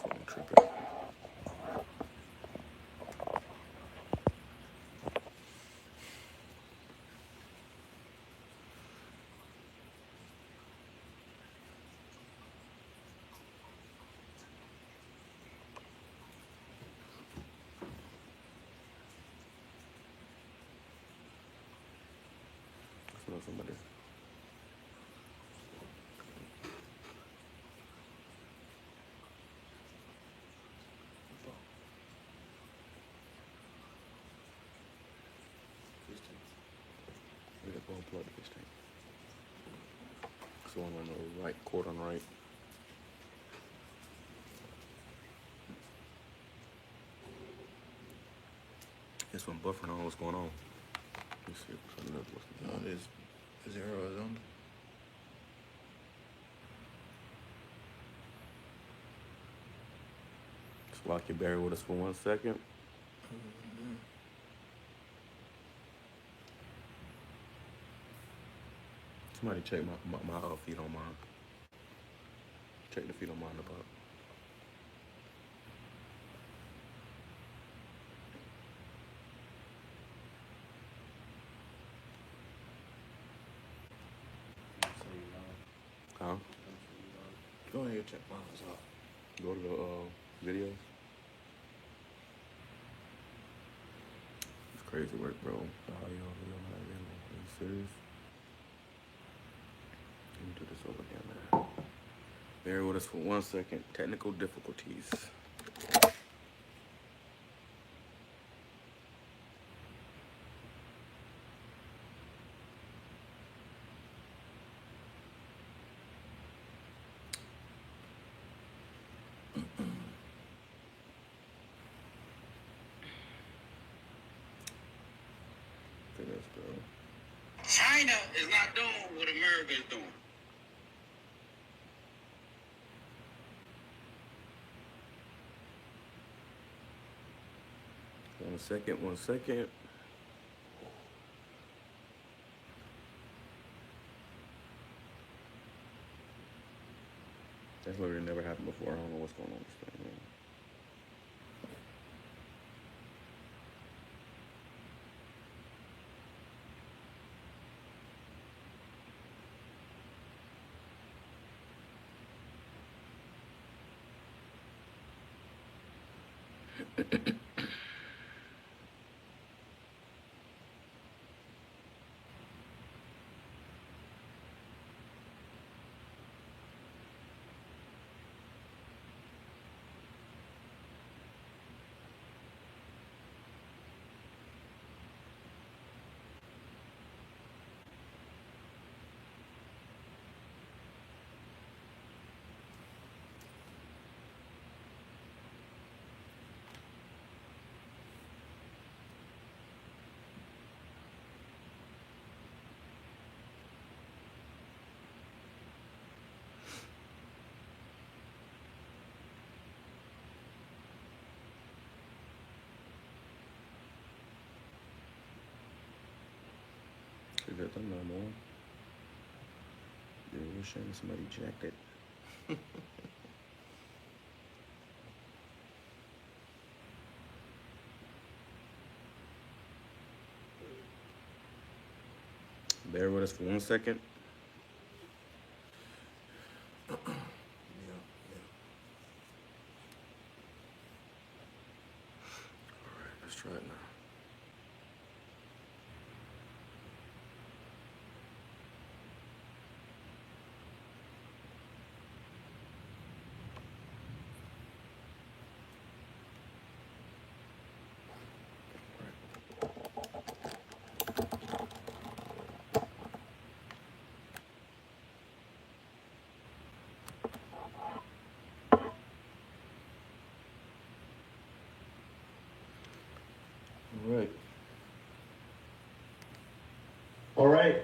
phone tripping. I smell somebody. Yeah, go unplug the fish tank. So one on the right, cord on the right. This one buffering on. What's going on? Let's see. No, it is 0 is on. Just lock your barrier with us for 1 second. Somebody check my feet on mine. Check the feet on mine about. Huh? Go ahead, check mine out. Go to the videos. It's crazy work, bro. Are you serious? Let me do this over again, man. Bear with us for 1 second. Technical difficulties. China is not doing what America is doing. One second. That's literally never happened before. I don't know what's going on with this thing, man. Good thing no more. Yeah, we're showing somebody jacked it. Bear with us for 1 second. Yeah. Alright, let's try it now. All right,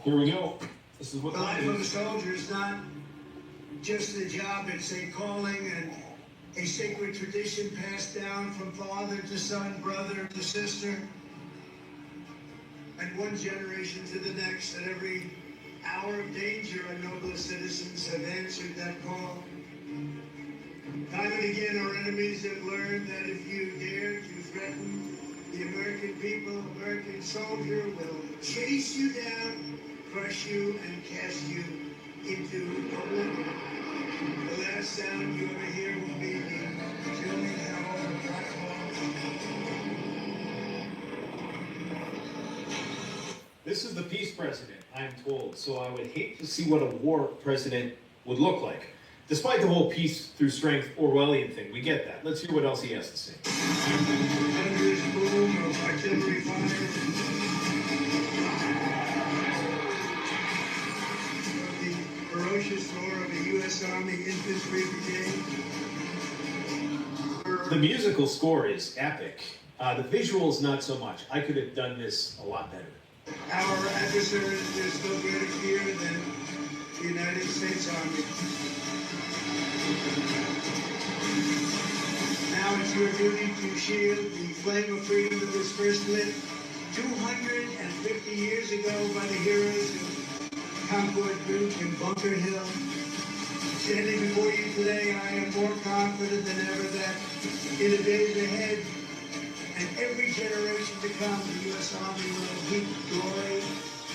here we go. This is what the life of a soldier is not just a job, it's a calling and a sacred tradition passed down from father to son, brother to sister, and one generation to the next. At every hour of danger, our noble citizens have answered that call. Time and again, our enemies have learned that if you dare to threaten the American people, American soldier will chase you down, crush you, and cast you into oblivion. The last sound you ever hear will be the killing howl of black hawks. This is the peace president, I'm told, so I would hate to see what a war president would look like. Despite the whole peace through strength Orwellian thing, we get that. Let's hear what else he has to say. Thunderous boom of artillery fire. The ferocious roar of a U.S. Army infantry brigade. The musical score is epic. The visuals, not so much. I could have done this a lot better. Our adversaries, there's no greater fear than the United States Army. Now it's your duty to shield the flame of freedom that was first lit 250 years ago by the heroes of Concord Group and Bunker Hill. Standing before you today, I am more confident than ever that in the days ahead and every generation to come, the U.S. Army will heap glory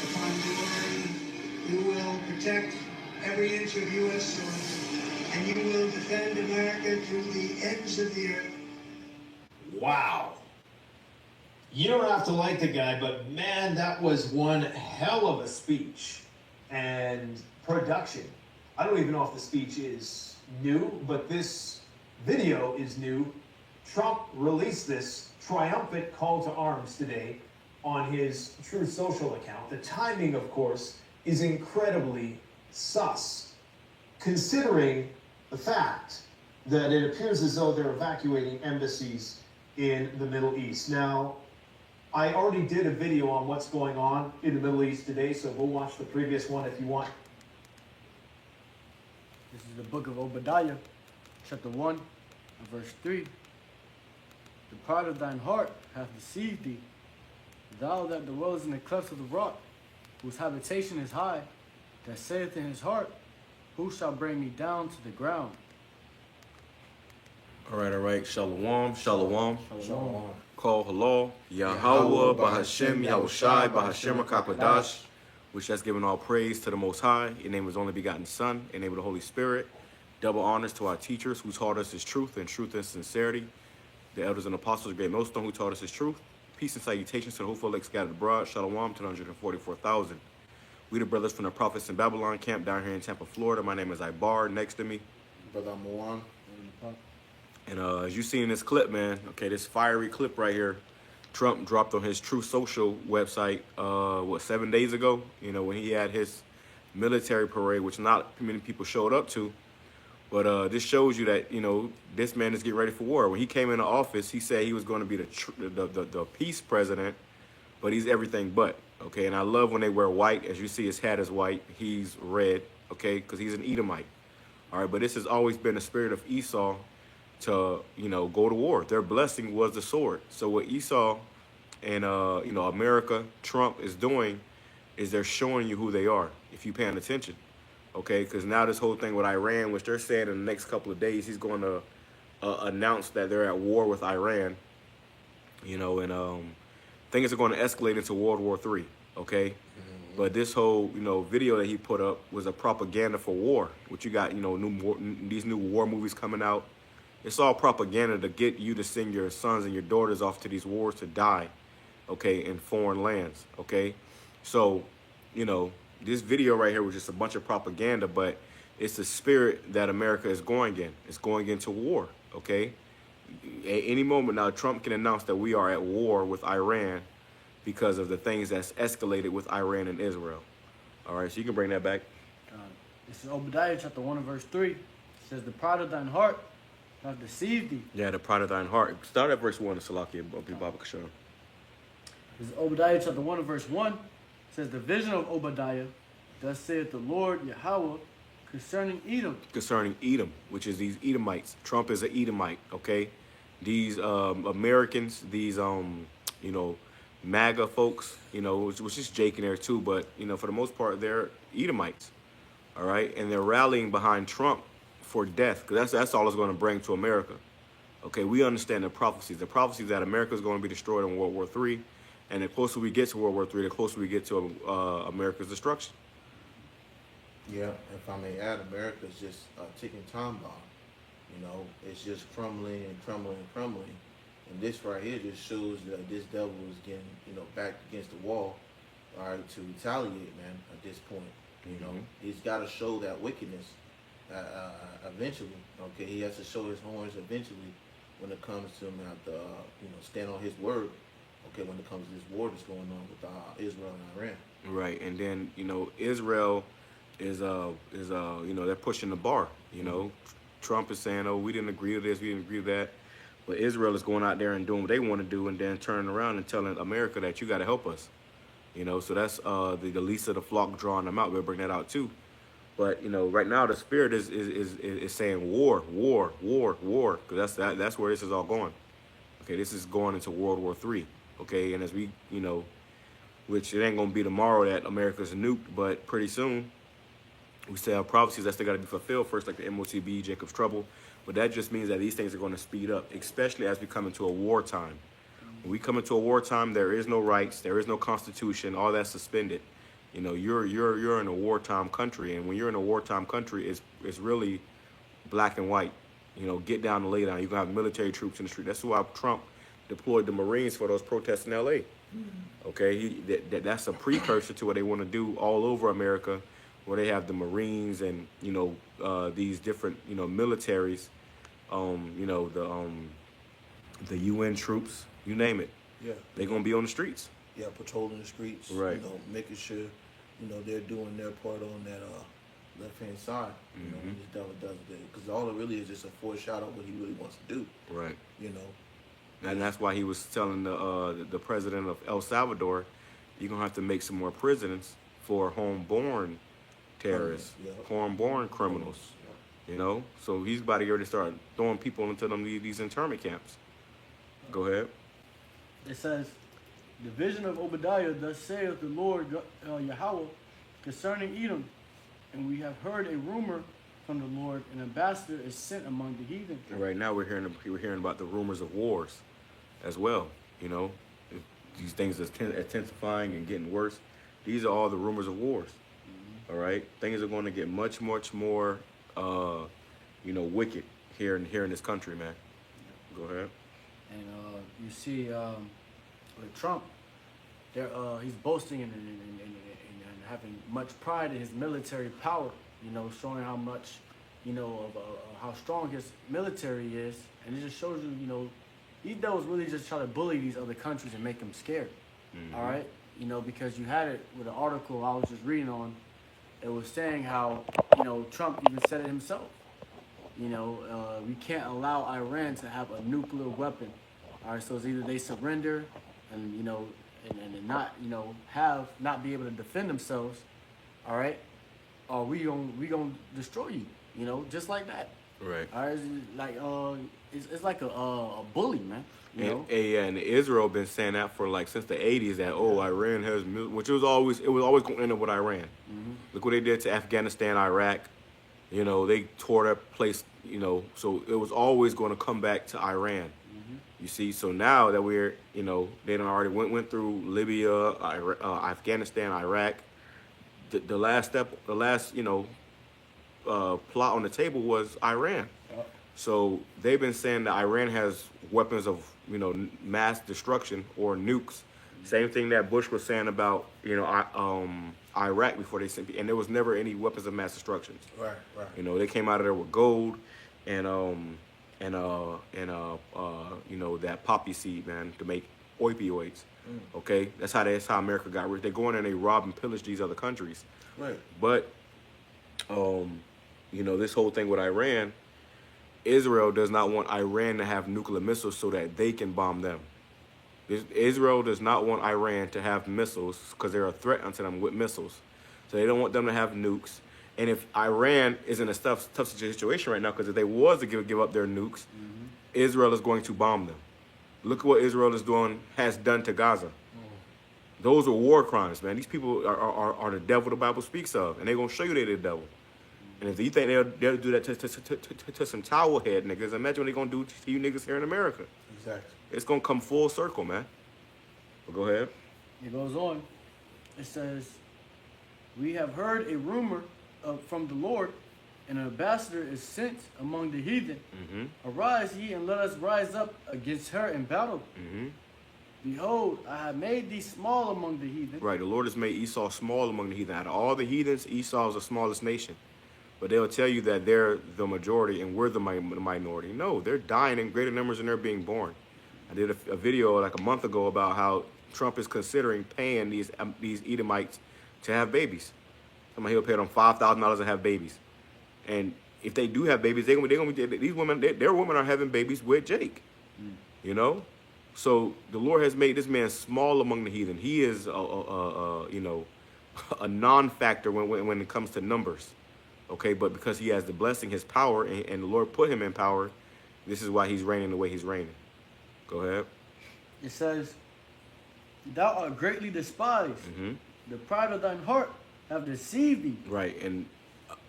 upon glory. You will protect every inch of U.S. soil, and you will defend America to the ends of the earth. Wow. You don't have to like the guy, but man, that was one hell of a speech. And production. I don't even know if the speech is new, but this video is new. Trump released this triumphant call to arms today on his Truth Social account. The timing, of course, is incredibly sus, considering the fact that it appears as though they're evacuating embassies in the Middle East. Now, I already did a video on what's going on in the Middle East today, so go watch the previous one if you want. This is the book of Obadiah, chapter 1, and verse 3. The pride of thine heart hath deceived thee, thou that dwellest in the clefts of the rock, whose habitation is high, that saith in his heart, who shall bring me down to the ground? All right. Shalom. Shalom. Call halal. YAHAWAH, BAHASHAM, YAHAWASHI, BAHASHAM, QADASH, which has given all praise to the Most High, in name of His only begotten Son, in name of the Holy Spirit. Double honors to our teachers who taught us His truth and sincerity. The elders and apostles of Great Millstone who taught us His truth. Peace and salutations to the hopeful elect scattered abroad. Shalom to the 144,000. We the brothers from the prophets in Babylon camp down here in Tampa, Florida. My name is Ibar. Next to me. Brother Moan. And as you see in this clip, man, okay, this fiery clip right here, Trump dropped on his Truth Social website, 7 days ago, you know, when he had his military parade, which not many people showed up to. But this shows you that, you know, this man is getting ready for war. When he came into office, he said he was going to be the peace president, but he's everything but, okay? And I love when they wear white. As you see, his hat is white. He's red, okay, because he's an Edomite. All right, but this has always been the spirit of Esau to, you know, go to war. Their blessing was the sword. So what Esau and, you know, America, Trump is doing is they're showing you who they are, if you're paying attention. Okay, because now this whole thing with Iran, which they're saying in the next couple of days, he's going to announce that they're at war with Iran, you know, and things are going to escalate into World War III, okay? But this whole, you know, video that he put up was a propaganda for war, which you got, you know, these new war movies coming out. It's all propaganda to get you to send your sons and your daughters off to these wars to die, okay, in foreign lands, okay? So, you know, this video right here was just a bunch of propaganda, but it's the spirit that America is going in. It's going into war, okay? At any moment now, Trump can announce that we are at war with Iran because of the things that's escalated with Iran and Israel. All right, so you can bring that back. This is Obadiah chapter 1 and verse 3. It says, the pride of thine heart hath deceived thee. Yeah, the pride of thine heart. Start at verse 1 of Salakia Baba Kashan. This is Obadiah chapter 1 and verse 1. It says, the vision of Obadiah, thus saith the Lord Yahawah, concerning Edom. Concerning Edom, which is these Edomites. Trump is an Edomite, okay? These Americans, these, you know, MAGA folks, you know, which is Jake in there too, but, you know, for the most part, they're Edomites, all right? And they're rallying behind Trump for death, because that's all it's going to bring to America. Okay, we understand the prophecies. The prophecies that America is going to be destroyed in World War III, and the closer we get to World War III, the closer we get to America's destruction. Yeah, if I may add, America's just a ticking time bomb. You know, it's just crumbling and crumbling and crumbling. And this right here just shows that this devil is getting, you know, back against the wall, all right, to retaliate, man, at this point. You know, he's got to show that wickedness eventually. Okay, he has to show his horns eventually when it comes to him have to, you know, stand on his word. Okay, when it comes to this war that's going on with Israel and Iran. Right, and then, you know, Israel is you know, they're pushing the bar. You know, Trump is saying, oh, we didn't agree with this, we didn't agree with that. But Israel is going out there and doing what they want to do, and then turning around and telling America that you got to help us. You know, so that's the least of the flock drawing them out. We'll bring that out too. But, you know, right now the spirit is saying war, war, war, war, because that's where this is all going. Okay, this is going into World War III. Okay, and as we, you know, which it ain't gonna be tomorrow that America's nuked, but pretty soon we still have prophecies that still got to be fulfilled first, like the MOTB, Jacob's Trouble. But that just means that these things are going to speed up, especially as we come into a wartime. When we come into a wartime, there is no rights, there is no constitution, all that's suspended. You know, you're in a wartime country, and when you're in a wartime country, it's really black and white. You know, get down and lay down. You're gonna have military troops in the street. That's why Trump deployed the Marines for those protests in LA. Okay, that's a precursor to what they want to do all over America, where they have the Marines and, you know, these different, you know, militaries, you know, the UN troops, you name it. Yeah. They're gonna be on the streets. Yeah, patrolling the streets. Right. You know, making sure, you know, they're doing their part on that left-hand side. You know, when this devil does that. Because all it really is just a foreshadow of what he really wants to do. Right. You know. And that's why he was telling the president of El Salvador, you're gonna have to make some more prisons for homeborn terrorists, homeborn criminals. You know, so he's about to get ready to start throwing people into these internment camps. Go ahead. It says, the vision of Obadiah, thus saith the Lord Yahawah, concerning Edom, and we have heard a rumor from the Lord, an ambassador is sent among the heathen. And right now we're hearing about the rumors of wars as well. You know, these things are intensifying and getting worse. These are all the rumors of wars. All right, things are going to get much more, you know, wicked here in this country, man. Go ahead. And you see with Trump, he's boasting and having much pride in his military power. You know, showing how much, you know, of how strong his military is, and it just shows you, you know, these devils really just try to bully these other countries and make them scared. All right, you know, because you had it with an article I was just reading on. It was saying how, you know, Trump even said it himself. You know, we can't allow Iran to have a nuclear weapon. All right, so it's either they surrender and, you know, and not, you know, not be able to defend themselves. All right, or we gonna destroy you. You know, just like that. Right. All right, it's like a bully, man. You know? And Israel been saying that for like since the 80s that Iran has, which it was always going to end up with Iran. Look what they did to Afghanistan, Iraq. You know, they tore that place. You know, so it was always going to come back to Iran. You see, so now that we're, you know, they done already went through Libya, Afghanistan, Iraq. The last you know, plot on the table was Iran. So they've been saying that Iran has weapons of, you know, mass destruction or nukes. Same thing that Bush was saying about, you know, Iraq before they sent, and there was never any weapons of mass destruction. Right. You know, they came out of there with gold and you know, that poppy seed, man, to make opioids. Okay, that's how America got rich. They go in and they rob and pillage these other countries. Right. But you know, this whole thing with Iran, Israel does not want Iran to have nuclear missiles so that they can bomb them. Israel does not want Iran to have missiles because they're a threat unto them with missiles. So they don't want them to have nukes. And if Iran is in a tough situation right now, because if they was to give up their nukes, Israel is going to bomb them. Look at what Israel has done to Gaza. Those are war crimes, man. These people are the devil the Bible speaks of, and they're going to show you they're the devil. And if you think they'll do that to some towel head niggas, imagine what they're gonna do to you niggas here in America. Exactly. It's gonna come full circle, man. But go ahead. It goes on. It says, "We have heard a rumor from the Lord, and an ambassador is sent among the heathen. Arise ye and let us rise up against her in battle. Behold, I have made thee small among the heathen." Right, the Lord has made Esau small among the heathen. Out of all the heathens, Esau is the smallest nation. But they'll tell you that they're the majority and we're the minority. No, they're dying in greater numbers than they're being born. I did a video like a month ago about how Trump is considering paying these Edomites to have babies. Somebody he'll pay them $5,000 to have babies. And if they do have babies, they're gonna be these women. Their women are having babies with Jake. You know, so the Lord has made this man small among the heathen. He is a non-factor when it comes to numbers. Okay, but because he has the blessing, his power, and the Lord put him in power, this is why he's reigning the way he's reigning. Go ahead. It says, "Thou art greatly despised. The pride of thine heart have deceived thee." Right, and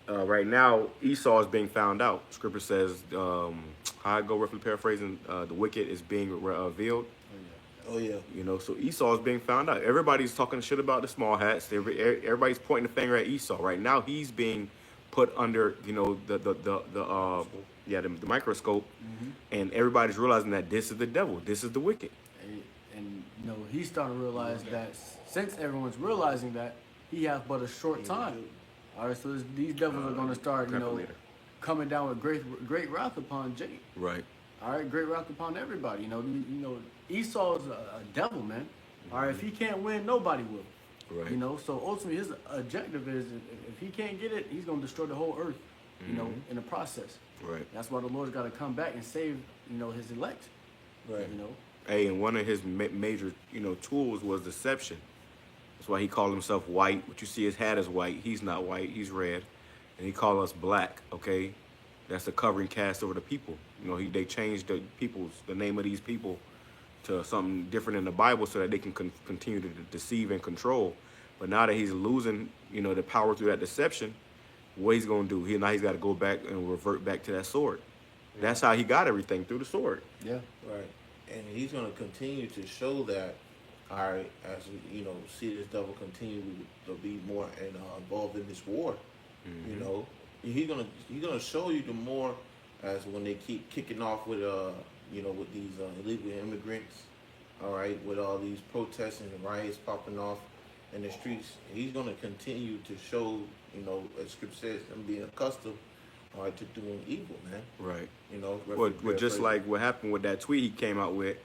right now Esau is being found out. Scripture says, I go roughly paraphrasing, the wicked is being revealed. Oh yeah. You know, so Esau is being found out. Everybody's talking shit about the small hats. Everybody's pointing the finger at Esau. Right now, he's being put under, the microscope, and everybody's realizing that this is the devil. This is the wicked. And he's starting to realize that since everyone's realizing that, he has but a short time. All right, so these devils are going to start, coming down with great wrath upon Jake. Right. All right, great wrath upon everybody. Esau's a devil, man. All right, if he can't win, nobody will. Right. So ultimately his objective is if he can't get it, he's going to destroy the whole earth, in the process. Right. That's why the Lord's got to come back and save, his elect. Right. Hey, and one of his major, tools was deception. That's why he called himself white. What you see his hat is white. He's not white. He's red. And he called us black, okay? That's the covering cast over the people. They changed the name of these people to something different in the Bible so that they can continue to deceive and control. But now that he's losing, the power through that deception, what he's going to do? Now he's got to go back and revert back to that sword. That's how he got everything, through the sword. Yeah. Right. And he's going to continue to show that, all right, as we, see this devil continue to be more involved in this war. He's gonna show you the more as when they keep kicking off with with these illegal immigrants, all right, with all these protests and riots popping off in the streets. He's gonna continue to show, as Scripture says, them being accustomed, all right, to doing evil, man. Right. Well, just like what happened with that tweet he came out with,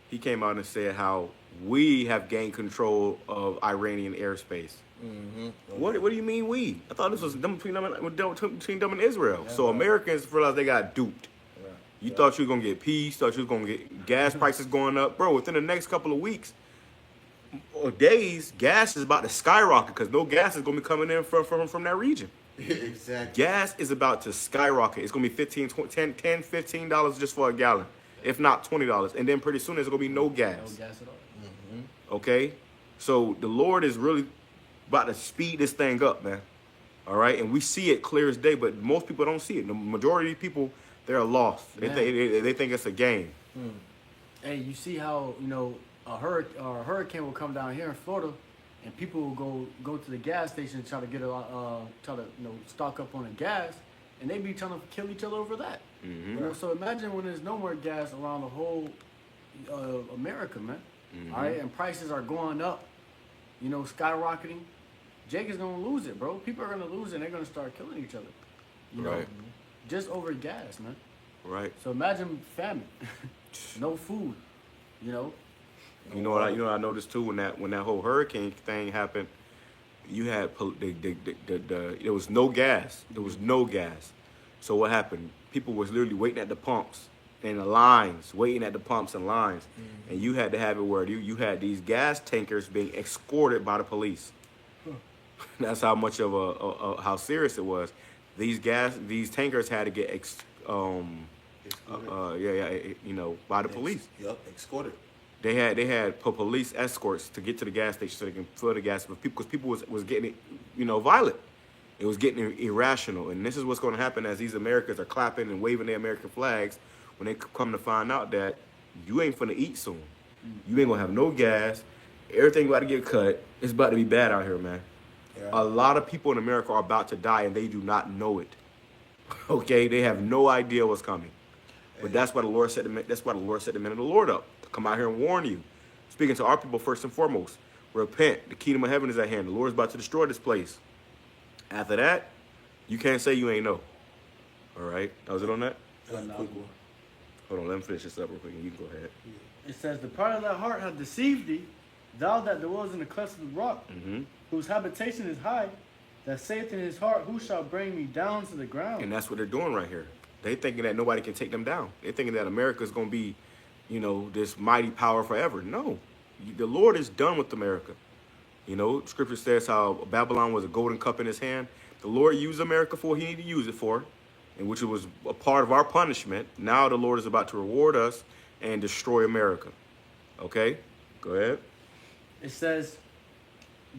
he came out and said how we have gained control of Iranian airspace. What do you mean we? I thought this was between them and Israel. So Americans realized they got duped. Right. You thought you were gonna get peace, thought you was gonna get gas prices going up, bro. Within the next couple of weeks or days, gas is about to skyrocket because no gas is gonna be coming in from that region. Exactly. Gas is about to skyrocket. It's gonna be $15 just for a gallon, if not $20, and then pretty soon there's gonna be no gas. No gas at all. Okay, so the Lord is really about to speed this thing up, man. All right, and we see it clear as day, but most people don't see it. The majority of people, they're lost. They think it's a game. Hey, you see how a hurricane will come down here in Florida, and people will go to the gas station and try to stock up on the gas, and they be trying to kill each other over that. So imagine when there's no more gas around the whole America, man. All right, and prices are going up, skyrocketing. Jake is gonna lose it, bro. People are gonna lose it, and they're gonna start killing each other. Right. Just over gas, man. Right. So imagine famine, no food. You know what I noticed too when that whole hurricane thing happened. You had there was no gas. There was no gas. So what happened? People was literally waiting at the pumps and the lines, waiting at the pumps and lines, and you had to have it where you had these gas tankers being escorted by the police. That's how much of how serious it was. These tankers had to get by the police. Yep, escorted. They had police escorts to get to the gas station so they can fill the gas, because people was getting violent. It was getting irrational. And this is what's going to happen as these Americans are clapping and waving their American flags when they come to find out that you ain't finna eat soon. You ain't gonna have no gas. Everything about to get cut. It's about to be bad out here, man. Yeah. A lot of people in America are about to die and they do not know it. Okay, they have no idea what's coming. But that's why the Lord set the men of the Lord up to come out here and warn you. Speaking to our people first and foremost. Repent. The kingdom of heaven is at hand. The Lord is about to destroy this place. After that, you can't say you ain't know. All right? That was it on that? Quick one. Hold on, let me finish this up real quick and you can go ahead. It says, the pride of thy heart hath deceived thee, thou that dwellest in the clefts of the rock, whose habitation is high, that saith in his heart, who shall bring me down to the ground? And that's what they're doing right here. They thinking that nobody can take them down. They're thinking that America is going to be, you know, this mighty power forever. No. The Lord is done with America. You know, Scripture says how Babylon was a golden cup in his hand. The Lord used America for what he needed to use it for, and which was a part of our punishment. Now the Lord is about to reward us and destroy America. Okay? Go ahead. It says,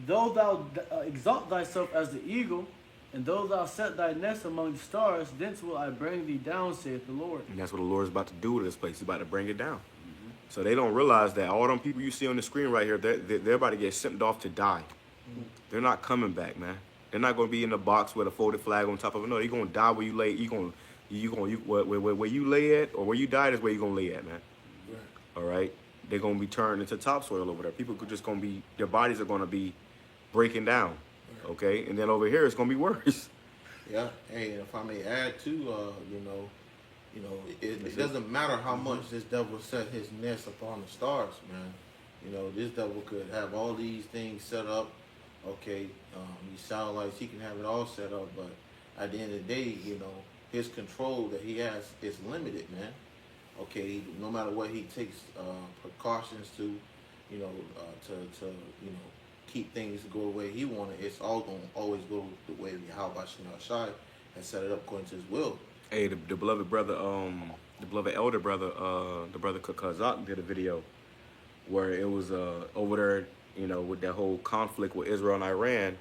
though thou exalt thyself as the eagle, and though thou set thy nest among the stars, thence will I bring thee down, saith the Lord. And that's what the Lord is about to do to this place. He's about to bring it down. So they don't realize that all them people you see on the screen right here, they're about to get sent off to die. They're not coming back, man. They're not going to be in the box with a folded flag on top of it. No, you're going to die where you lay. Where you lay at or where you died is where you're going to lay at, man. Right. All right? They're going to be turned into topsoil over there. People are just going to be, their bodies are going to be breaking down. Okay? And then over here, it's going to be worse. Yeah. Hey, and if I may add too, it doesn't matter how much this devil set his nest upon the stars, man. You know, this devil could have all these things set up. Okay, he sounds like he can have it all set up, but at the end of the day, you know, his control that he has is limited, man. Okay, no matter what he takes precautions to, to keep things to go the way he wanted, it's all going to always go the way YAHAWASHI has set it up according to his will. Hey, the beloved brother, the beloved elder brother, the brother Kazak did a video where it was over there, you know, with that whole conflict with Israel and Iran.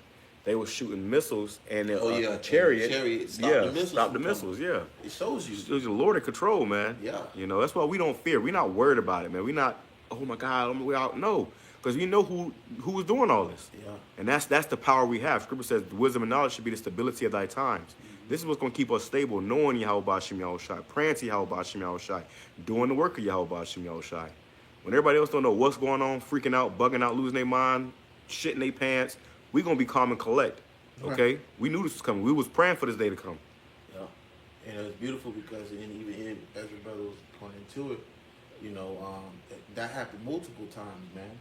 They were shooting missiles and a chariot stopped the missiles. Yeah, it shows you. It was the Lord in control, man. Yeah, you know, that's why we don't fear. We're not worried about it, man. We're not, oh my God, we out. No, because we know who was doing all this. Yeah, and that's the power we have. Scripture says wisdom and knowledge should be the stability of thy times. This is what's going to keep us stable, knowing YAHAWASHI, YAHAWASHI, praying to YAHAWASHI, YAHAWASHI, doing the work of YAHAWASHI, YAHAWASHI. When everybody else don't know what's going on, freaking out, bugging out, losing their mind, shitting their pants, we're going to be calm and collect, okay? Right. We knew this was coming. We was praying for this day to come. Yeah, and it was beautiful because even as your brother was pointing to it, you know, that happened multiple times, man.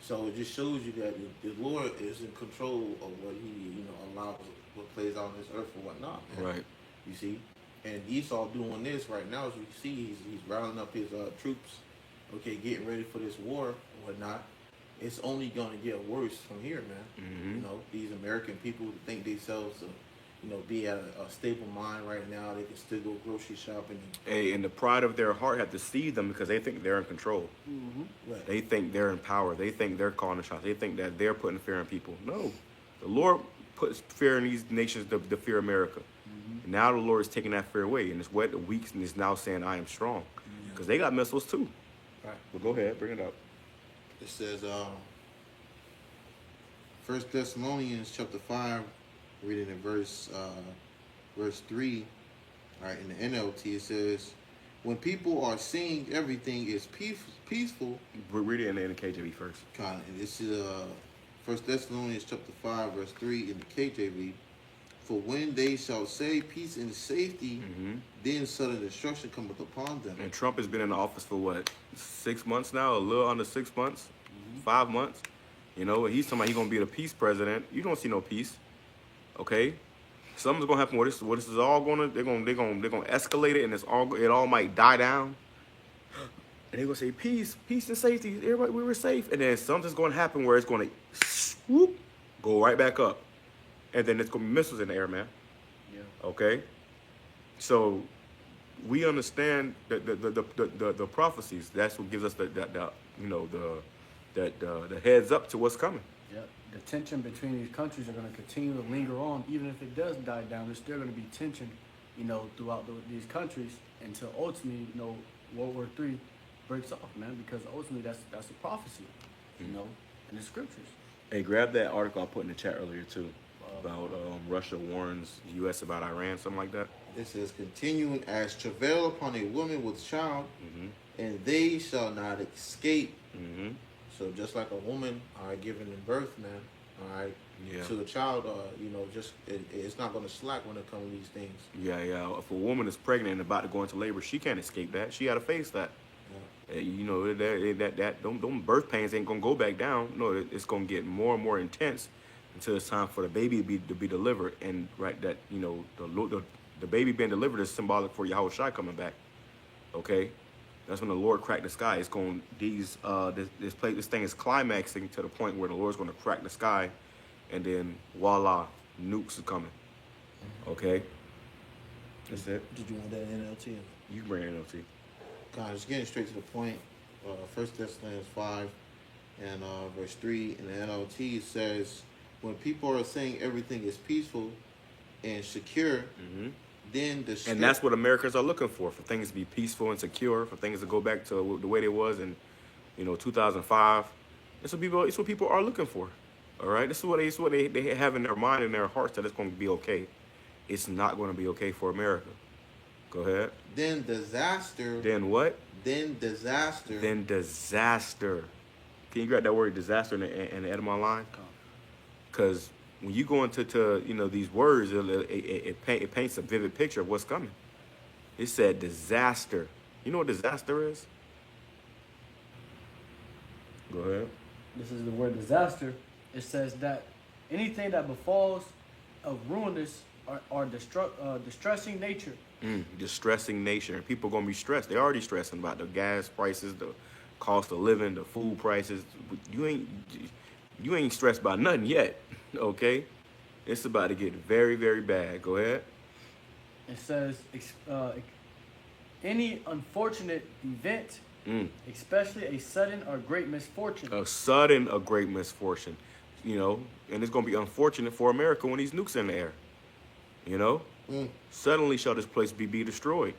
So it just shows you that the Lord is in control of what he, allows, what plays out on this earth or whatnot, man. Right. You see? And Esau doing this right now, as you see, he's rallying up his troops, okay, getting ready for this war and whatnot. It's only going to get worse from here, man. Mm-hmm. You know, these American people think themselves to, be at a stable mind right now. They can still go grocery shopping. Hey, and the pride of their heart had deceived them because they think they're in control. Mm-hmm. Right. They think they're in power. They think they're calling the shots. They think that they're putting fear in people. No. The Lord puts fear in these nations to fear America. Mm-hmm. And now the Lord is taking that fear away. And it's what the weak is now saying, I am strong. Because they got missiles too. Right. Well, go ahead. Bring it up. It says, 1 Thessalonians chapter 5, reading in verse 3, all right, in the NLT, it says, when people are seeing everything is peaceful. Read it in the KJV first. Kind of, and this is 1 Thessalonians chapter 5, verse 3 in the KJV. For when they shall say peace and safety, then sudden destruction cometh upon them. And Trump has been in the office for what, 6 months now? A little under 6 months, 5 months. You know, he's talking about he's gonna be the peace president. You don't see no peace. Okay, something's gonna happen. What this is all gonna they're gonna escalate it, and it all might die down. And they're gonna say peace and safety. Everybody, we were safe. And then something's gonna happen where it's gonna swoop, go right back up. And then it's gonna be missiles in the air, man. Yeah. Okay. So we understand the prophecies. That's what gives us the heads up to what's coming. Yep. the tension between these countries are going to continue to linger on. Even if it does die down, there's still going to be tension, throughout these countries until ultimately, World War III breaks off, man. Because ultimately, that's a prophecy, in the scriptures. Hey, grab that article I put in the chat earlier too about Russia warns U.S. about Iran, something like that. It says, continuing as travail upon a woman with child, Mm-hmm. and they shall not escape. Mm-hmm. So just like a woman, all right, giving in birth, man, all right, Yeah. to a child, it's not going to slack when it comes to these things. Yeah. If a woman is pregnant and about to go into labor, she can't escape that. She got to face that. Them birth pains ain't gonna go back down. No, it's gonna get more and more intense until it's time for the baby to be delivered. And the baby being delivered is symbolic for YAHAWASHI coming back. Okay, that's when the Lord cracked the sky. It's going this thing is climaxing to the point where the Lord's gonna crack the sky, and then voila, nukes are coming. Okay, that's it. Did you want that NLT? You bring NLT. God, just getting straight to the point. 1 Thessalonians 5 and verse 3 in the NLT says, when people are saying everything is peaceful and secure, Mm-hmm. then the And that's what Americans are looking for things to be peaceful and secure, for things to go back to the way they was in, 2005. It's what people are looking for. All right, this is what they have in their mind and their hearts, that it's going to be okay. It's not going to be okay for America. Go ahead. Then disaster. Then what? Then disaster. Then disaster. Can you grab that word disaster in the etymology line? Because when you go into these words, it paints a vivid picture of what's coming. It said disaster. You know what disaster is? Go ahead. This is the word disaster. It says that anything that befalls of ruinous or distressing nature. Distressing nature. And people are going to be stressed. They're already stressing about the gas prices, the cost of living, the food prices. You ain't stressed about nothing yet, okay? It's about to get very, very bad. Go ahead. It says any unfortunate event, especially a sudden or great misfortune. A sudden, a great misfortune, and it's going to be unfortunate for America when these nukes in the air, Suddenly shall this place be destroyed.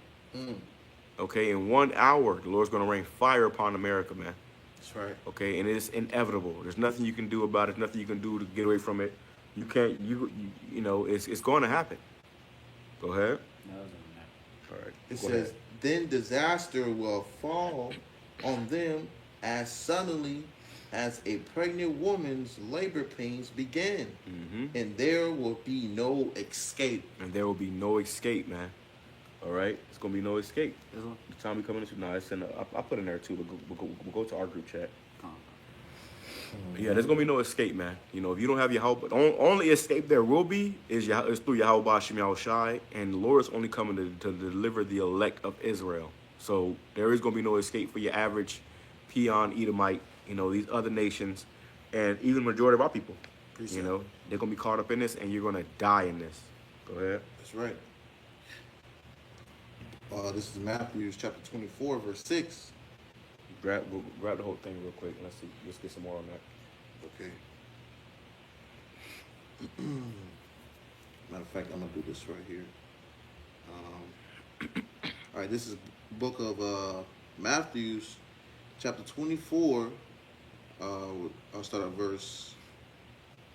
Okay, in 1 hour, the Lord's going to rain fire upon America, man. That's right. Okay, and it's inevitable. There's nothing you can do about it. Nothing you can do to get away from it. You can't. It's going to happen. Go ahead. No, All right. It go says, ahead. then disaster will fall on them as suddenly as a pregnant woman's labor pains begin, and there will be no escape. And there will be no escape, man. All right, it's gonna be no escape. The time we coming into it's in. I put in there too. But we'll go to our group chat. Yeah, there's gonna be no escape, man. If you don't have Yahawah, the only escape there will be is through YAHAWASHI, and the Lord is only coming to deliver the elect of Israel. So there is gonna be no escape for your average peon Edomite. These other nations, and even the majority of our people. They're gonna be caught up in this, and you're gonna die in this. Go ahead. That's right. This is Matthew chapter 24, verse 6. Grab the whole thing real quick. Let's get some more on that. Okay. Matter of fact, I'm gonna do this right here. All right, this is book of Matthew, chapter 24. I'll start at verse.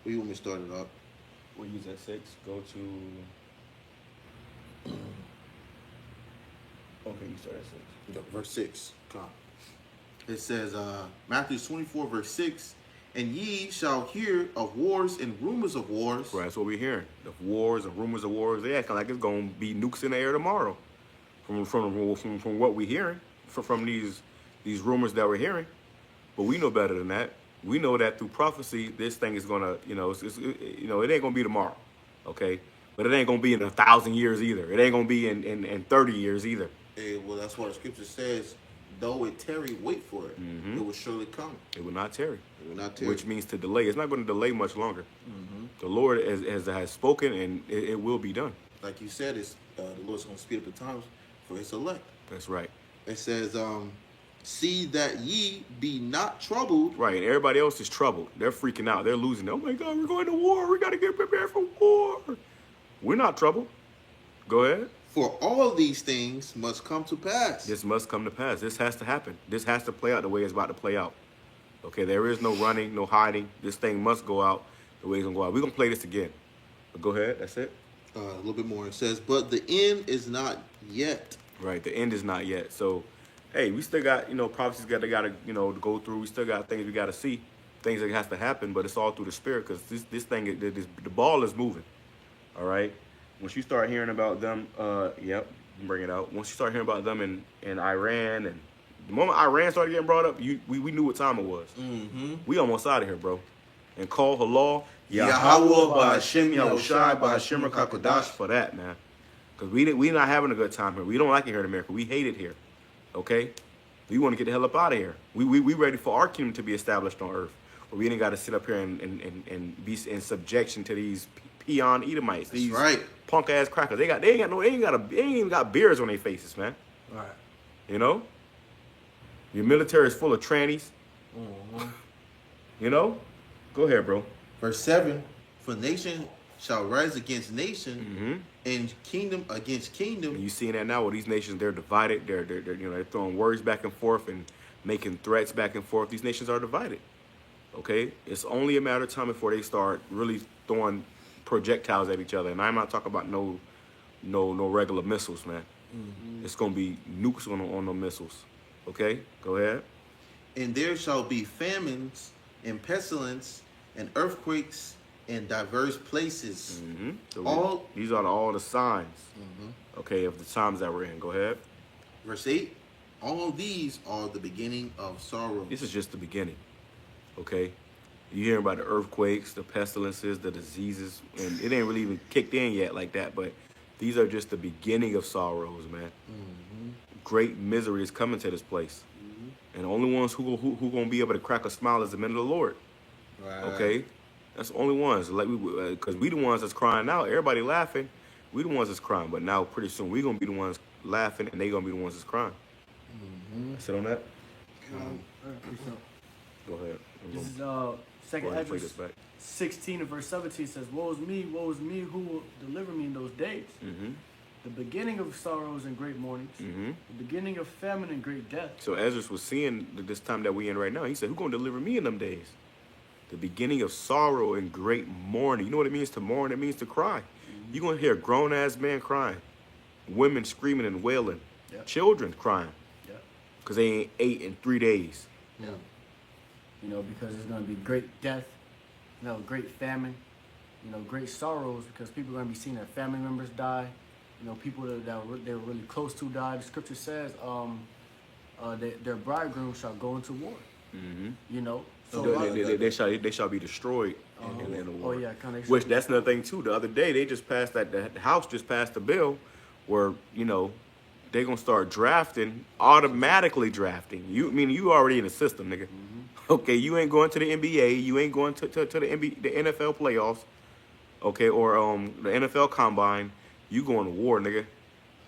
Where you want me to start it up? We'll use that 6. Go to. Okay, you start at 6. Verse 6. Come on. It says, Matthew 24, verse 6, and ye shall hear of wars and rumors of wars. Right, that's what we're hearing. The wars and rumors of wars. They acting like it's gonna be nukes in the air tomorrow. From what we're hearing, from these rumors that we're hearing. But we know better than that. We know that through prophecy, this thing is gonna, it ain't gonna be tomorrow, okay? But it ain't gonna be in 1,000 years either. It ain't gonna be in 30 years either. Well, that's what the scripture says. Though it tarry, wait for it. It will surely come. It will not tarry. It will not tarry. Which means to delay. It's not going to delay much longer. The Lord has spoken, and it will be done. Like you said, the Lord's going to speed up the times for his elect. That's right. It says, See that ye be not troubled. Right, and everybody else is troubled. They're freaking out. They're losing. Oh my God, we're going to war. We got to get prepared for war. We're not troubled. Go ahead. For all these things must come to pass. This must come to pass. This has to happen. This has to play out the way it's about to play out. Okay, there is no running, no hiding. This thing must go out the way it's going to go out. We're going to play this again. But go ahead. That's it. A little bit more. It says, but the end is not yet. Right, the end is not yet. So, hey, we still got, prophecies got to, to go through. We still got things we got to see, things that has to happen, but it's all through the Spirit because this thing, the ball is moving. All right. Once you start hearing about them, yep, bring it out. Once you start hearing about them in Iran, and the moment Iran started getting brought up, we knew what time it was. Mm-hmm. We almost out of here, bro. And call halal, YAHAWAH, BAHASHAM, YAHAWASHI, BAHASHAM, QADASH for that, man. Because we not having a good time here. We don't like it here in America. We hate it here. Okay? We want to get the hell up out of here. We ready for our kingdom to be established on earth. But we ain't got to sit up here and be in subjection to these peon Edomites. These right. punk ass crackers. They ain't even got beards on their faces, man. Right. You know? Your military is full of trannies. Mm-hmm. You know? Go ahead, bro. Verse 7, for nation shall rise against nation, Mm-hmm. and kingdom against kingdom. And you seeing that now with these nations, they're divided. They're they're throwing words back and forth and making threats back and forth. These nations are divided. Okay? It's only a matter of time before they start really throwing projectiles at each other. And I'm not talking about no regular missiles, man. Mm-hmm. It's gonna be nukes on the missiles. Okay? Go ahead. And there shall be famines and pestilence and earthquakes in diverse places. Mm-hmm. So these are all the signs, Mm-hmm. okay, of the times that we're in. Go ahead. Verse 8, all these are the beginning of sorrow. This is just the beginning, okay? You hear about the earthquakes, the pestilences, the diseases, and it ain't really even kicked in yet like that, but these are just the beginning of sorrows, man. Mm-hmm. Great misery is coming to this place. And the only ones who gonna be able to crack a smile is the men of the Lord. Right. Okay, that's the only ones. Like because we the ones that's crying now. Everybody laughing. We the ones that's crying. But now pretty soon we gonna be the ones laughing, and they gonna be the ones that's crying. Mm-hmm. Sit on that. So, Go ahead. this is Go second ahead and play Ezra this back. 16 and verse 17 says, woe is me, who will deliver me in those days? Mm-hmm. The beginning of sorrows and great mournings, Mm-hmm. the beginning of famine and great death. So Ezra was seeing this time that we in right now. He said, "Who's gonna deliver me in them days?" The beginning of sorrow and great mourning. You know what it means to mourn? It means to cry. Mm-hmm. You're gonna hear grown ass men crying, women screaming and wailing, Yep. children crying Yep. because they ain't ate in 3 days. Yeah. You know, because there's going to be great death, great famine, great sorrows because people are going to be seeing their family members die. People that they were really close to die. The scripture says their bridegroom shall go into war. Mm-hmm. So They shall be destroyed in the war. Oh yeah, kind of. Which that's another thing too. The other day they just passed the House just passed a bill where they're gonna start automatically drafting. You already in the system, nigga. Mm-hmm. Okay, you ain't going to the NBA, you ain't going to the NFL playoffs, okay, or the NFL combine. You going to war, nigga.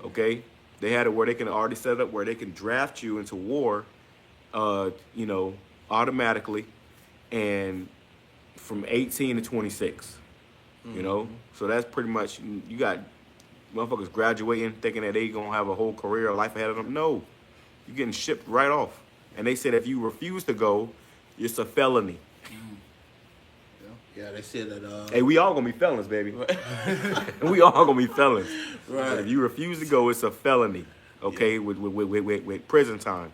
Okay, they had it where they can already set it up where they can draft you into war, automatically, and from 18 to 26. Mm-hmm. So that's pretty much, you got motherfuckers graduating thinking that they gonna have a whole career or life ahead of them. No, you're getting shipped right off. And they said if you refuse to go, it's a felony. Yeah, they said that. Hey, we all gonna be felons, baby. We all gonna be felons. Right. But if you refuse to go, it's a felony. Okay, with prison time.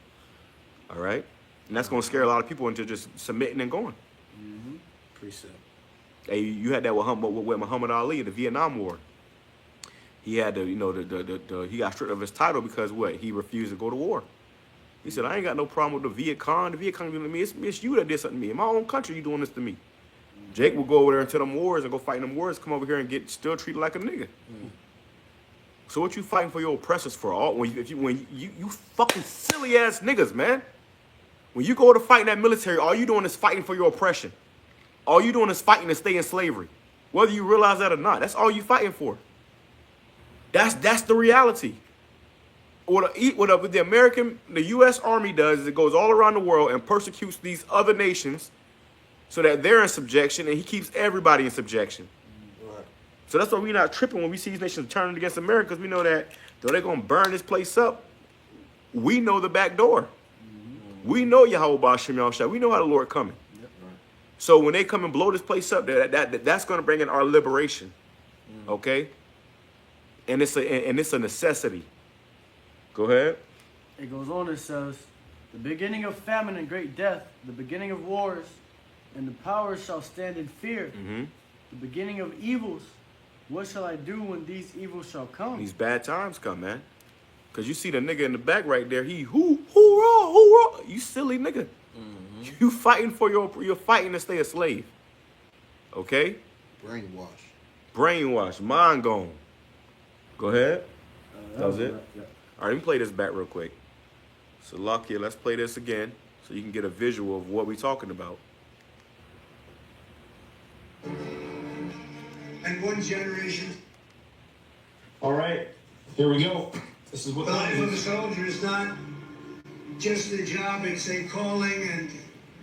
All right, and that's gonna scare a lot of people into just submitting and going. Mm-hmm. Precept. Hey, you had that with Muhammad Ali in the Vietnam War. He had he got stripped of his title because what? He refused to go to war. He said, I ain't got no problem with the Viet Cong. The Viet Cong doing to me. It's you that did something to me. In my own country, you doing this to me. Jake will go over there into them wars and go fight in them wars, come over here and get still treated like a nigga. Mm. So what you fighting for your oppressors for? When you fucking silly ass niggas, man. When you go to fight in that military, all you doing is fighting for your oppression. All you doing is fighting to stay in slavery. Whether you realize that or not, that's all you fighting for. That's the reality. what the U.S. Army does is it goes all around the world and persecutes these other nations so that they're in subjection, and he keeps everybody in subjection. Right. So that's why we're not tripping when we see these nations turning against America, because we know that though they're going to burn this place up, we know the back door. We know YAHAWAH BAHASHAM YAHAWASHI. We know how the Lord coming. Right. So when they come and blow this place up, that's going to bring in our liberation. Okay? And it's a necessity. Go ahead. It goes on, it says, the beginning of famine and great death, the beginning of wars, and the powers shall stand in fear. The beginning of evils, what shall I do when these evils shall come? These bad times come, man. Because you see the nigga in the back right there, he hoorah. You silly nigga. You fighting you're fighting to stay a slave. Okay? Brainwash, mind gone. Go ahead. That was it? Yeah. All right, let me play this back real quick. So, Lakia, let's play this again so you can get a visual of what we're talking about. And one generation. All right, here we go. This is what The that life of a is. soldier is not just a job, it's a calling and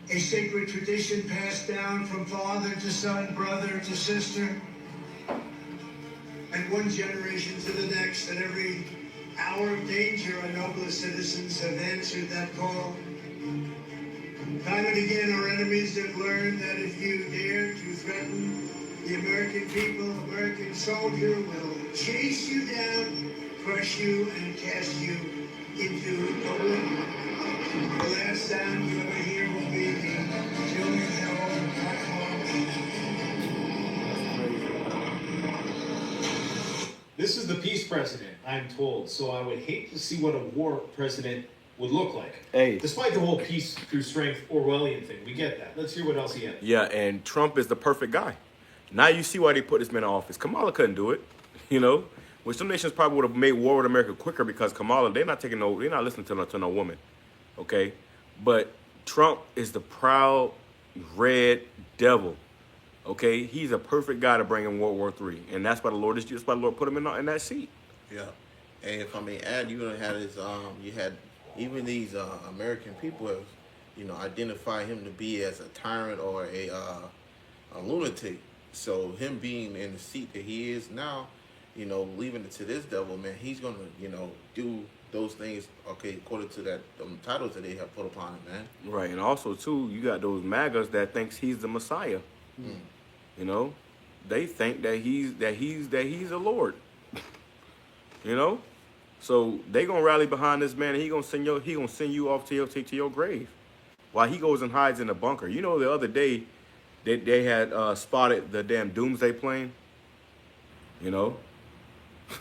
a sacred tradition passed down from father to son, brother to sister, and one generation to the next. At every hour of danger, our noblest citizens have answered that call. Time and again, our enemies have learned that if you dare to threaten the American people, American soldier will chase you down, crush you, and cast you into a wood. The last sound you ever hear will be the children's hour. This is the peace president, I'm told, so I would hate to see what a war president would look like. Hey. Despite the whole peace through strength Orwellian thing, we get that. Let's hear what else he had. Yeah, and Trump is the perfect guy. Now you see why they put this man in office. Kamala couldn't do it, you know. Which some nations probably would have made war with America quicker because Kamala, they're not listening to no woman, okay. But Trump is the proud red devil, okay. He's a perfect guy to bring in World War III, and that's why the Lord put him in that seat. Yeah. And if I may add, you had his you had even these American people have, identify him to be as a tyrant or a lunatic. So him being in the seat that he is now, leaving it to this devil, man, he's gonna, do those things, okay, according to that titles that they have put upon him, man. Right, and also too, you got those MAGAs that thinks he's the Messiah. You know, they think that he's a Lord. So they gonna rally behind this man, and he gonna send you off to your grave, while he goes and hides in a bunker. The other day, they had spotted the damn doomsday plane.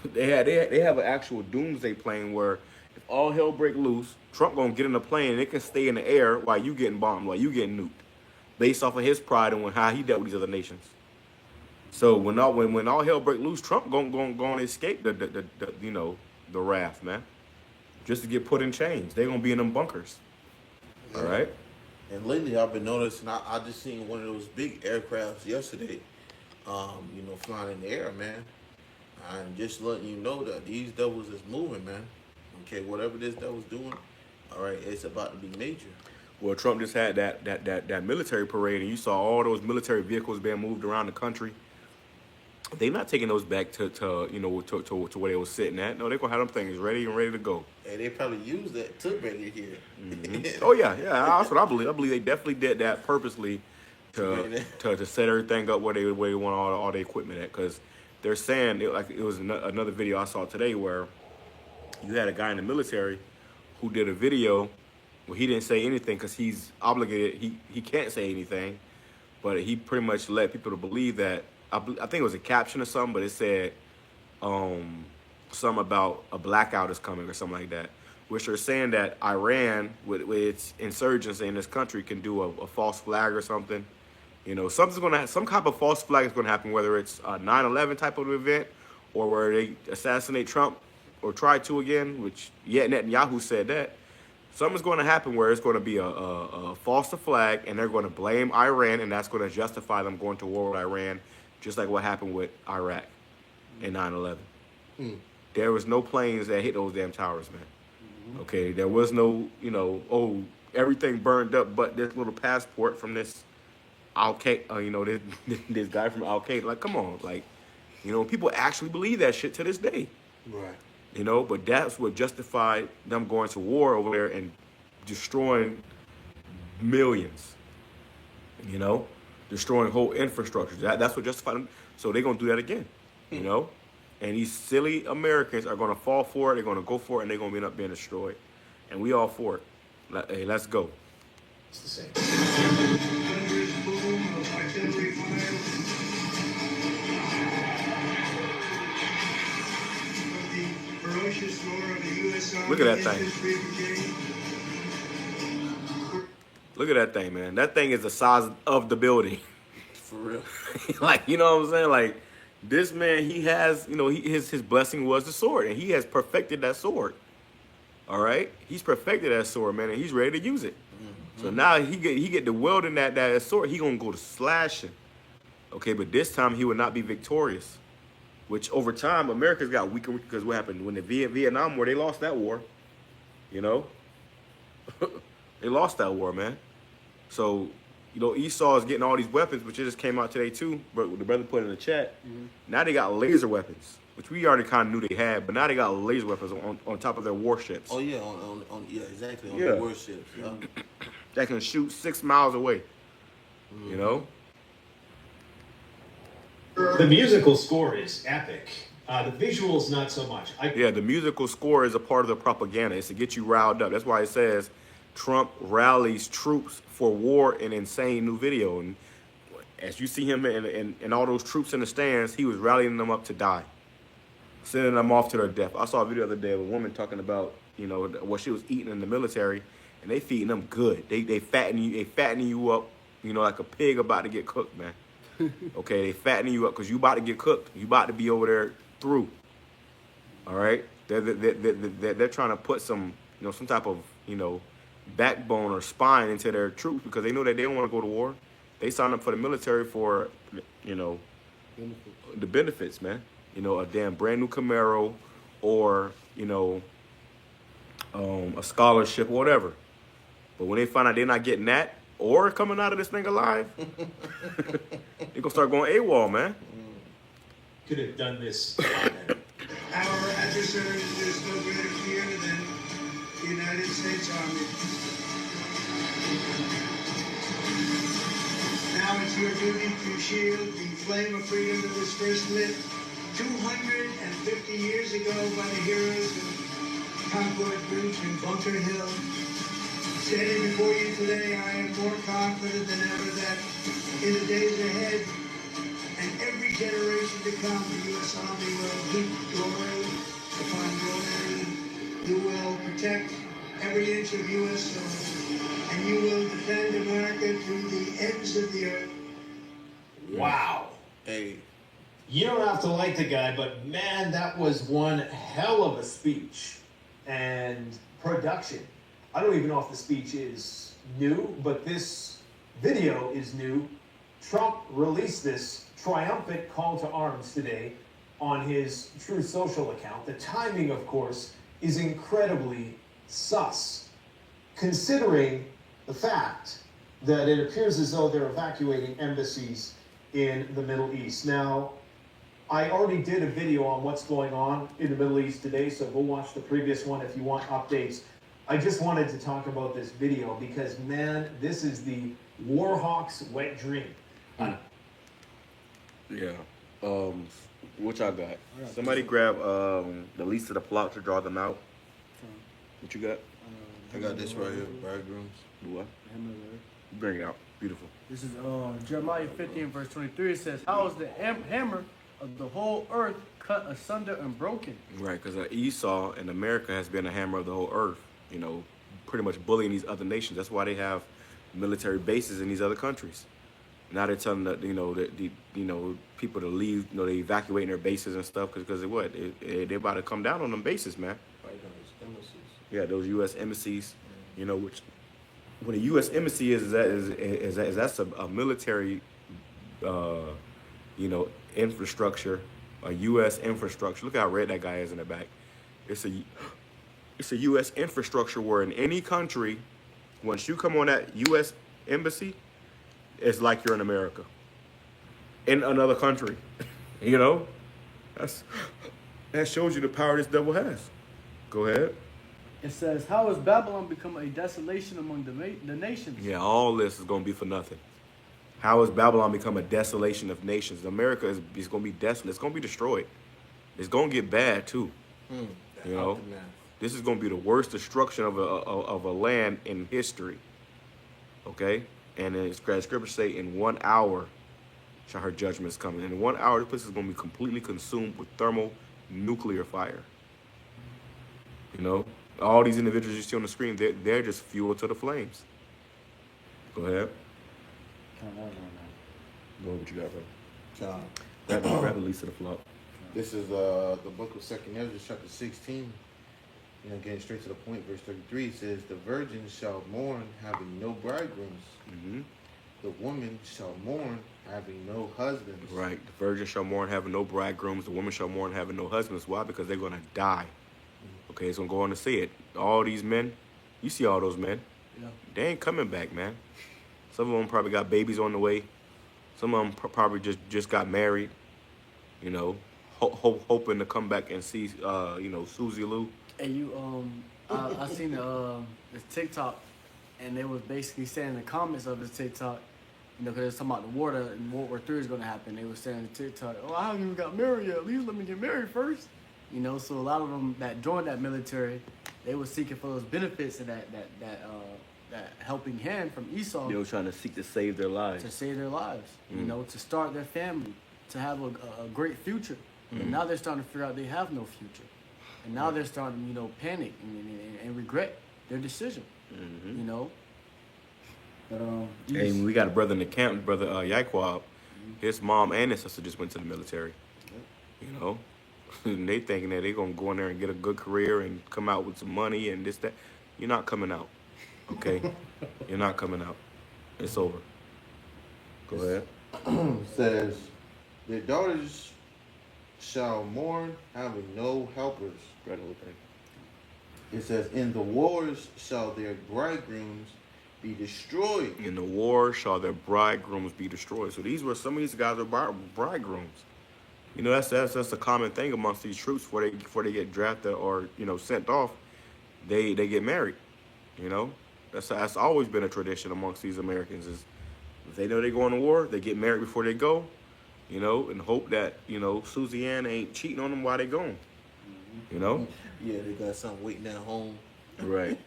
They have an actual doomsday plane where if all hell break loose, Trump gonna get in the plane and it can stay in the air while you getting bombed, while you getting nuked, based off of his pride and how he dealt with these other nations. So when all hell break loose, Trump gonna escape the wrath, man, just to get put in chains. They gonna be in them bunkers. All right. And lately, I've been noticing. I just seen one of those big aircrafts yesterday. Flying in the air, man. I'm just letting you know that these devils is moving, man. Okay, whatever this devil's doing, all right, it's about to be major. Well, Trump just had that military parade, and you saw all those military vehicles being moved around the country. They're not taking those back to where they was sitting at. No, they're gonna have them things ready to go. And they probably used that to bring it here. Oh yeah, that's what I believe. I believe they definitely did that purposely to set everything up where they want all the equipment at. Because they're saying it was another video I saw today where you had a guy in the military who did a video where he didn't say anything because he's obligated. He can't say anything, but he pretty much let people to believe that. I think it was a caption or something, but it said something about a blackout is coming or something like that, which are saying that Iran, with its insurgents in this country, can do a false flag or something. Some type of false flag is going to happen, whether it's a 9/11 type of event or where they assassinate Trump or try to again, which Netanyahu said that. Something's going to happen where it's going to be a false flag, and they're going to blame Iran, and that's going to justify them going to war with Iran, just like what happened with Iraq in 9/11. there was no planes that hit those damn towers, man. Okay, there was no, oh, everything burned up, but this little passport from this Al Qaeda, this guy from Al Qaeda. Like, come on, like, people actually believe that shit to this day. Right. But that's what justified them going to war over there and destroying millions. Destroying whole infrastructure. That's what justified them. So they're gonna do that again. And these silly Americans are gonna fall for it. They're gonna go for it, and they're gonna end up being destroyed. And we all for it. Hey, let's go. It's the same. Thunderous boom of artillery fire of the ferocious roar of the U.S. Army Look at that thing. Infantry Brigade. Look at that thing, man. That thing is the size of the building. For real. Like, you know what I'm saying? Like, this man, he has, his blessing was the sword, and he has perfected that sword. All right? He's perfected that sword, man, and he's ready to use it. So now he get the wielding that sword, he gonna go to slashing. Okay, but this time he would not be victorious. Which over time, America's got weaker because what happened? When the Vietnam War, they lost that war. They lost that war, man. So, Esau is getting all these weapons, which just came out today too, but the brother put in the chat. Now they got laser weapons, which we already kind of knew they had, but now they got laser weapons on top of their warships. Oh yeah, on yeah, exactly, on Yeah. the warships. Yeah. That can shoot 6 miles away. The musical score is epic. The visuals, not so much. Yeah, the musical score is a part of the propaganda. It's to get you riled up. That's why it says Trump rallies troops for war in insane new video. And as you see him and all those troops in the stands, he was rallying them up to die, sending them off to their death. I saw a video the other day of a woman talking about, what she was eating in the military, and they feeding them good. They fattening you up, like a pig about to get cooked, man. Okay, they fattening you up because you about to get cooked. You about to be over there through. All right, they're trying to put some type of backbone or spine into their troops because they know that they don't want to go to war. They sign up for the military for the benefits, man. A damn brand new Camaro or a scholarship or whatever. But when they find out they're not getting that or coming out of this thing alive, they're gonna start going AWOL, man. Could have done this. Our adversaries, there's no greater fear than the United States Army. Now it's your duty to shield the flame of freedom that was first lit 250 years ago by the heroes of Concord Bridge and Bunker Hill. Standing before you today, I am more confident than ever that in the days ahead and every generation to come, the U.S. Army will heap glory upon glory. You will protect every inch of U.S. soil, and you will defend America to the ends of the earth. Wow. Hey, You don't have to like the guy, but man, that was one hell of a speech and production. I don't even know if the speech is new, but this video is new. Trump released this triumphant call to arms today on his Truth Social account. The timing, of course, is incredibly sus, considering the fact that it appears as though they're evacuating embassies in the Middle East. Now, I already did a video on what's going on in the Middle East today, so go watch the previous one if you want updates. I just wanted to talk about this video because, man, this is the Warhawk's wet dream. Yeah. What y'all got? Somebody grab the least of the plot to draw them out. What you got? I got this right here, bridegrooms. What? Bring it out. Beautiful. This is Jeremiah 15 verse 23. It says, "How is the hammer of the whole earth cut asunder and broken?" Right, because Esau in America has been a hammer of the whole earth. Pretty much bullying these other nations. That's why they have military bases in these other countries. Now they're telling the people to leave. They're evacuating their bases and stuff because what? They're about to come down on them bases, man. Right on these embassies. Yeah, those U.S. embassies. Which what a U.S. embassy is that's a military, infrastructure a U.S. infrastructure. Look how red that guy is in the back. It's a U.S. infrastructure where in any country, once you come on that U.S. embassy, it's like you're in America. In another country. You know? That shows you the power this devil has. Go ahead. It says, how has Babylon become a desolation among the nations? Yeah, all this is going to be for nothing. How has Babylon become a desolation of nations? America is going to be desolate. It's going to be destroyed. It's going to get bad, too. You know? This is going to be the worst destruction of a land in history. Okay? And as scripture say, in 1 hour shall her judgments come. And in 1 hour, this place is going to be completely consumed with thermonuclear fire. You know? All these individuals you see on the screen, they're just fuel to the flames. Go ahead. Go what you got, bro. Grab the least of the flock. This is the book of 2nd Ezra, chapter 16. You know, getting straight to the point, verse 33 says, the virgins shall mourn, having no bridegrooms. The woman shall mourn, having no husbands. Right. The virgin shall mourn, having no bridegrooms. The woman shall mourn, having no husbands. Why? Because they're going to die. Okay, it's going to go on to say it. All these men, you see all those men. Yeah. They ain't coming back, man. Some of them probably got babies on the way. Some of them probably just got married. You know, hoping to come back and see, you know, Susie Lou. And you, I seen this TikTok, and they was basically saying in the comments of this TikTok, you know, because it's talking about the war and World War III is going to happen. They were saying in TikTok, oh, I haven't even got married yet. At least let me get married first. You know, so a lot of them that joined that military, they were seeking for those benefits of that helping hand from Esau. They were trying to seek to save their lives. To save their lives, you know, to start their family, to have a great future. But now they're starting to figure out they have no future. And now they're starting, you know, panic and regret their decision, you know. But, hey, we got a brother in the camp, brother YAHAWAH. His mom and his sister just went to the military. You know, and they thinking that they're going to go in there and get a good career and come out with some money and this, that. You're not coming out, okay? You're not coming out. It's over. Go ahead. It says, their daughters shall mourn, having no helpers. Right, whole thing. It says, in the wars shall their bridegrooms be destroyed. In the war shall their bridegrooms be destroyed. So some of these guys are bridegrooms. You know, that's a common thing amongst these troops before they get drafted or, you know, sent off. They get married. You know, that's always been a tradition amongst these Americans. Is if they know they go on to war, they get married before they go. You know, and hope that, you know, Susie Ann ain't cheating on them while they going. You know? Yeah, they got something waiting at home. Right.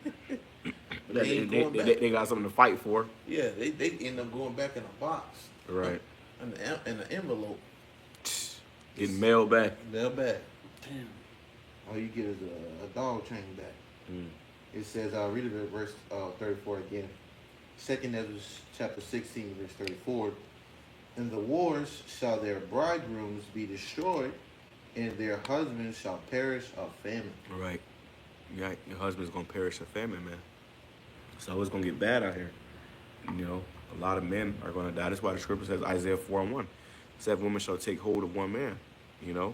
But they got something to fight for. Yeah, they end up going back in a box. Right. In an envelope. Getting mailed back. Mailed back. damn. All you get is a dog chain back. It says, I'll read it at verse 34 again. 2nd Ezra chapter 16, verse 34. In the wars shall their bridegrooms be destroyed, and their husbands shall perish of famine. Right. Yeah, your husband's gonna perish of famine, man. So it's gonna get bad out here. You know, a lot of men are gonna die. That's why the scripture says Isaiah 4:1. 7 women shall take hold of one man. You know,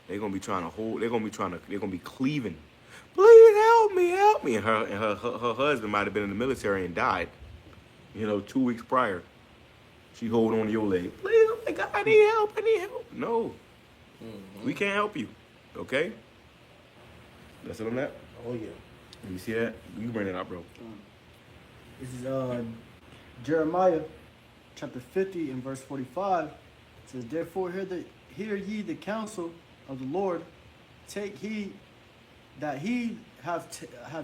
they're gonna be trying to hold. They're gonna be cleaving. Please help me. And her husband might have been in the military and died. You know, 2 weeks prior. She hold on to your leg. Please, oh my God, I need help. No, we can't help you. Okay. That's it on that. Oh, yeah. You see that? You can bring it up, bro. This is Jeremiah chapter 50 and verse 45. It says, therefore hear ye the counsel of the Lord. Take heed that he have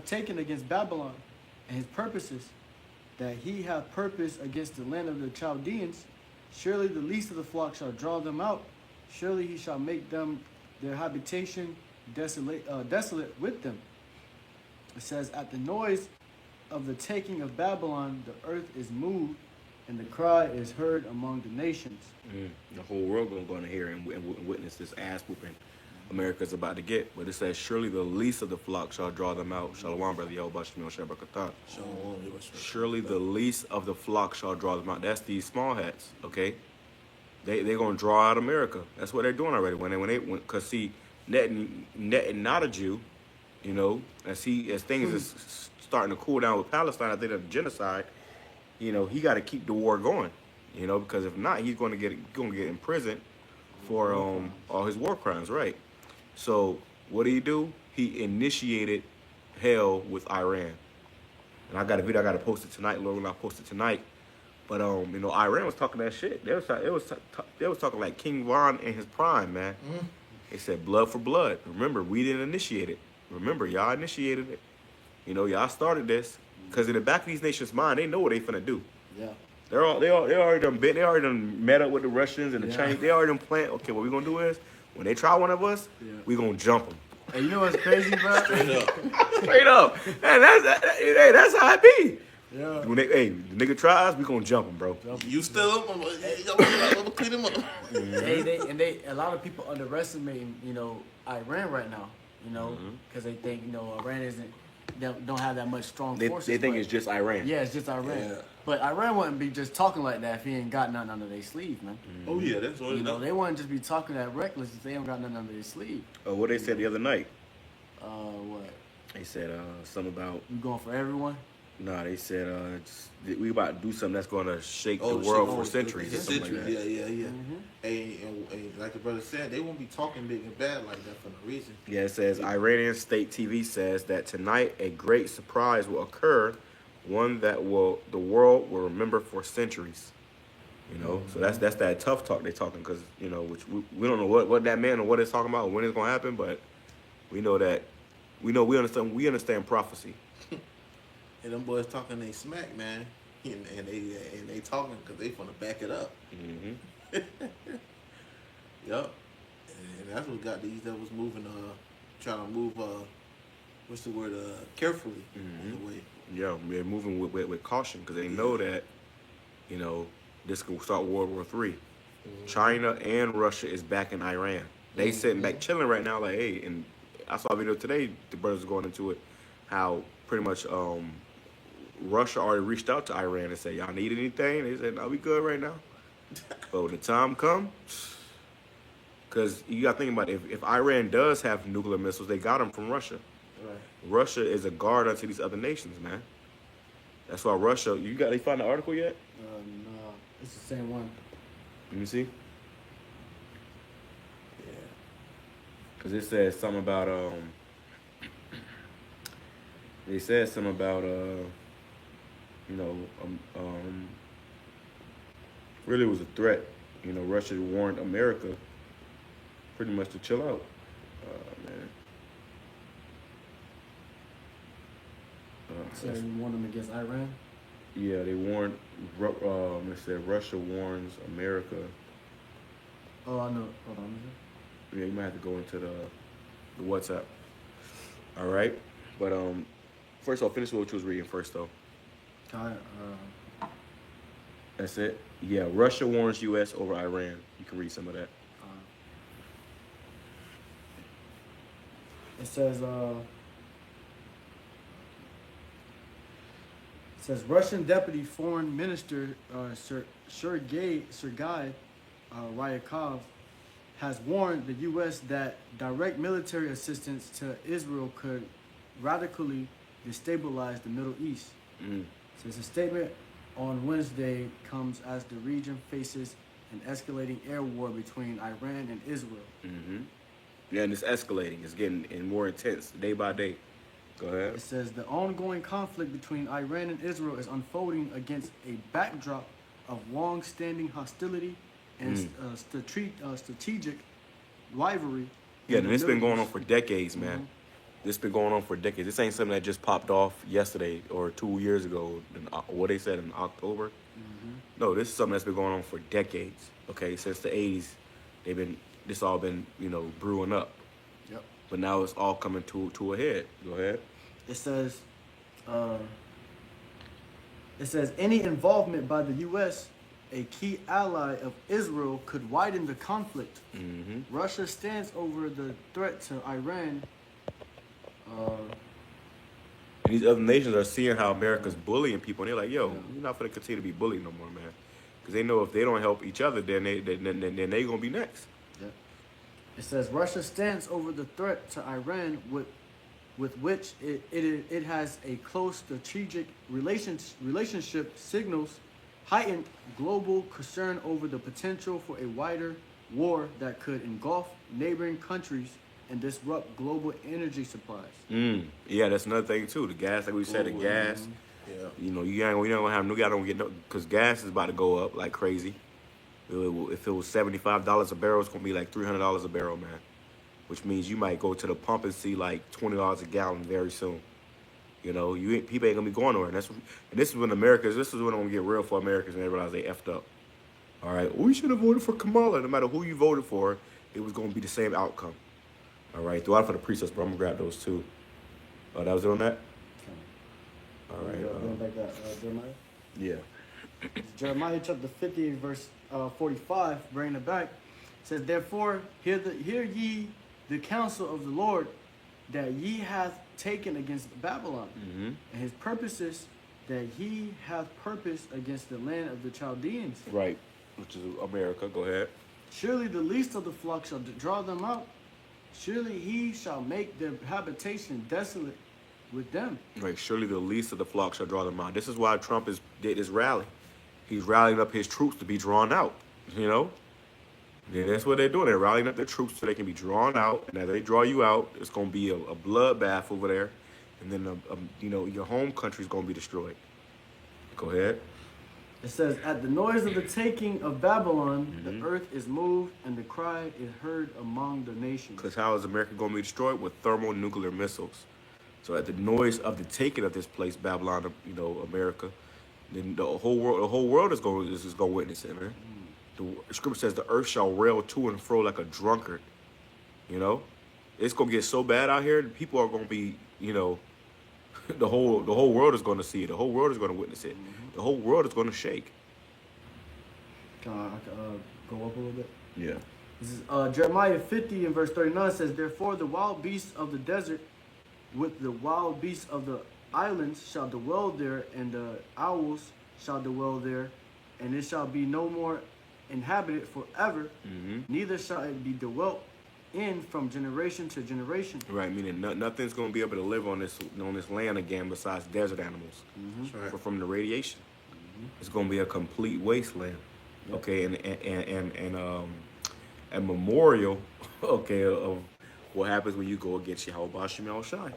taken against Babylon and his purposes, that he have purpose against the land of the Chaldeans. Surely the least of the flock shall draw them out. Surely he shall make them their habitation desolate with them. It says, at the noise of the taking of Babylon, the earth is moved, and the cry is heard among the nations. The whole world gonna go in here and witness this ass whooping America's about to get. But it says, surely the least of the flock shall draw them out. Shalom, brother YAHAWASHI. Surely the least of the flock shall draw them out. That's these small hats, okay? they're gonna draw out America. That's what they're doing already. Cause see, Net not a Jew, you know, as things is starting to cool down with Palestine, I think of genocide, you know, he got to keep the war going, you know, because if not, he's going to get imprisoned for all his war crimes, right? So what did he do? He initiated hell with Iran, and I got a video I got to post it tonight. Lord, when I post it tonight. But you know, Iran was talking that shit. They was talking like King Von in his prime, man. They said blood for blood. Remember, we didn't initiate it. Remember, y'all initiated it. You know, y'all started this. Because in the back of these nations' mind, they know what they finna do. Yeah. They already done met up with the Russians and the Chinese. They already done planned. Okay, what we gonna do is when they try one of us, we gonna jump them. Hey, you know what's crazy, bro? Straight up. And that's how it be. Yeah. When the nigga tries, we gonna jump him, bro. You still up? I'm gonna clean him up. A lot of people underestimate, you know, Iran right now, you know, because they think, you know, Iran don't have that much strong forces. They think it's just Iran. Yeah, it's just Iran. Yeah. But Iran wouldn't be just talking like that if he ain't got nothing under their sleeve, man. Oh yeah, that's what You know, they wouldn't just be talking that reckless if they don't got nothing under their sleeve. What they said the other night? What? They said something about. You going for everyone? Nah, they said we about to do something that's gonna shake the world for centuries or something like that. Yeah. And like the brother said, they won't be talking big and bad like that for no reason. Yeah, it says Iranian state TV says that tonight a great surprise will occur, one that the world will remember for centuries. You know, so that's that tough talk they're talking, because you know, which we don't know what that meant or what it's talking about or when it's gonna happen, but we know that we understand prophecy. And them boys talking they smack, man, and they talking because they want to back it up. Yup, and that's what got these devils moving. Trying to move. What's the word? Carefully on the way. Yeah, they're moving with caution because they know that, you know, this could start World War III. China and Russia is backing Iran. They sitting back chilling right now, like, hey. And I saw a video today. The brothers going into it, how pretty much Russia already reached out to Iran and said, y'all need anything? They said, no, we good right now. But when the time come, because you got to think about it, if Iran does have nuclear missiles, they got them from Russia. Right. Russia is a guard unto these other nations, man. That's why Russia, they found the article yet? No, it's the same one. Let me see. Yeah. Because it says something about, they said something about, you know, really it was a threat. You know, Russia warned America pretty much to chill out. Man. So you warned them against Iran? Yeah, they warned, it said Russia warns America. Oh, I know. Hold on. Yeah, you might have to go into the WhatsApp. All right. But first off, finish what you was reading first, though. That's it? Yeah, Russia warns U.S. over Iran. You can read some of that. It says Russian Deputy Foreign Minister Sergei Ryakov has warned the U.S. that direct military assistance to Israel could radically destabilize the Middle East. Says a statement on Wednesday comes as the region faces an escalating air war between Iran and Israel. Yeah, and it's escalating. It's getting more intense day by day. Go ahead. It says the ongoing conflict between Iran and Israel is unfolding against a backdrop of long-standing hostility and strategic rivalry. Yeah, and it's been going on for decades, man. This been going on for decades. This ain't something that just popped off yesterday or 2 years ago. What they said in October. No, this is something that's been going on for decades. Okay, since the 80s, this all been, you know, brewing up. Yep. But now it's all coming to a head. Go ahead. It says any involvement by the U.S., a key ally of Israel, could widen the conflict. Russia stands over the threat to Iran. And these other nations are seeing how America's bullying people, and they're like, yo, you're not going to continue to be bullied no more, man. because they know if they don't help each other, then they gonna be next. Yeah. It says Russia's stance over the threat to Iran, with which it has a close strategic relationship, signals heightened global concern over the potential for a wider war that could engulf neighboring countries and disrupt global energy supplies. Yeah, that's another thing too. The gas, like we said, the gas. Yeah. You know, you ain't gonna have no guy don't get no, because gas is about to go up like crazy. If it was $75 a barrel, it's gonna be like $300 a barrel, man. Which means you might go to the pump and see like $20 a gallon very soon. You know, people ain't gonna be going nowhere. And this is when this is when I'm gonna get real for Americans and they realize they effed up. All right, we should have voted for Kamala. No matter who you voted for, it was gonna be the same outcome. All right, throw out for the precepts, bro. I'm gonna grab those too. That was it on that. All right. Going back to Jeremiah. Yeah. Jeremiah chapter 50, verse 45, bringing it back, says, "Therefore hear ye the counsel of the Lord that ye hath taken against Babylon, and his purposes that he hath purposed against the land of the Chaldeans. Right, which is America. Go ahead. Surely the least of the flock shall draw them out. Surely he shall make their habitation desolate with them." Right, surely the least of the flock shall draw them out. This is why Trump did his rally. He's rallying up his troops to be drawn out. You know, yeah, that's what they're doing. They're rallying up their troops so they can be drawn out. And as they draw you out, it's going to be a bloodbath over there, and then you know, your home country is going to be destroyed. Go ahead. It says, "At the noise of the taking of Babylon, the earth is moved, and the cry is heard among the nations." Because how is America going to be destroyed? With thermonuclear missiles. So at the noise of the taking of this place, Babylon, you know, America, then the whole world is going to witness it, man. The scripture says the earth shall rail to and fro like a drunkard. You know, it's going to get so bad out here. People are going to be, you know, the whole world is going to see it. The whole world is going to witness it. The whole world is going to shake. Can I go up a little bit? Yeah. This is Jeremiah 50 and verse 39 says, "Therefore the wild beasts of the desert with the wild beasts of the islands shall dwell there, and the owls shall dwell there, and it shall be no more inhabited forever, neither shall it be dwelt in from generation to generation." Right, meaning nothing's going to be able to live on this land again besides desert animals. That's right. From the radiation. It's going to be a complete wasteland. Yep. Okay, and a memorial, okay, of what happens when you go against YAHAWASHI,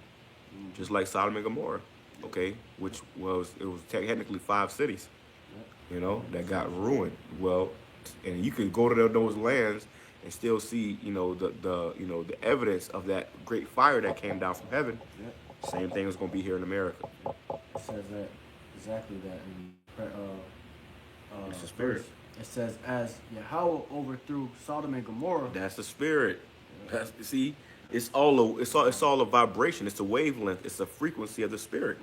just like Sodom and Gomorrah, okay, which was technically 5 cities, you know, that got ruined. Well, and you could go to those lands and still see, you know, the evidence of that great fire that came down from heaven. Yep. Same thing is going to be here in America. It says that exactly that in It's the spirit. verse. It says, "As Yahweh overthrew Sodom and Gomorrah." That's the spirit. See, it's all a vibration. It's a wavelength. It's a frequency of the spirit.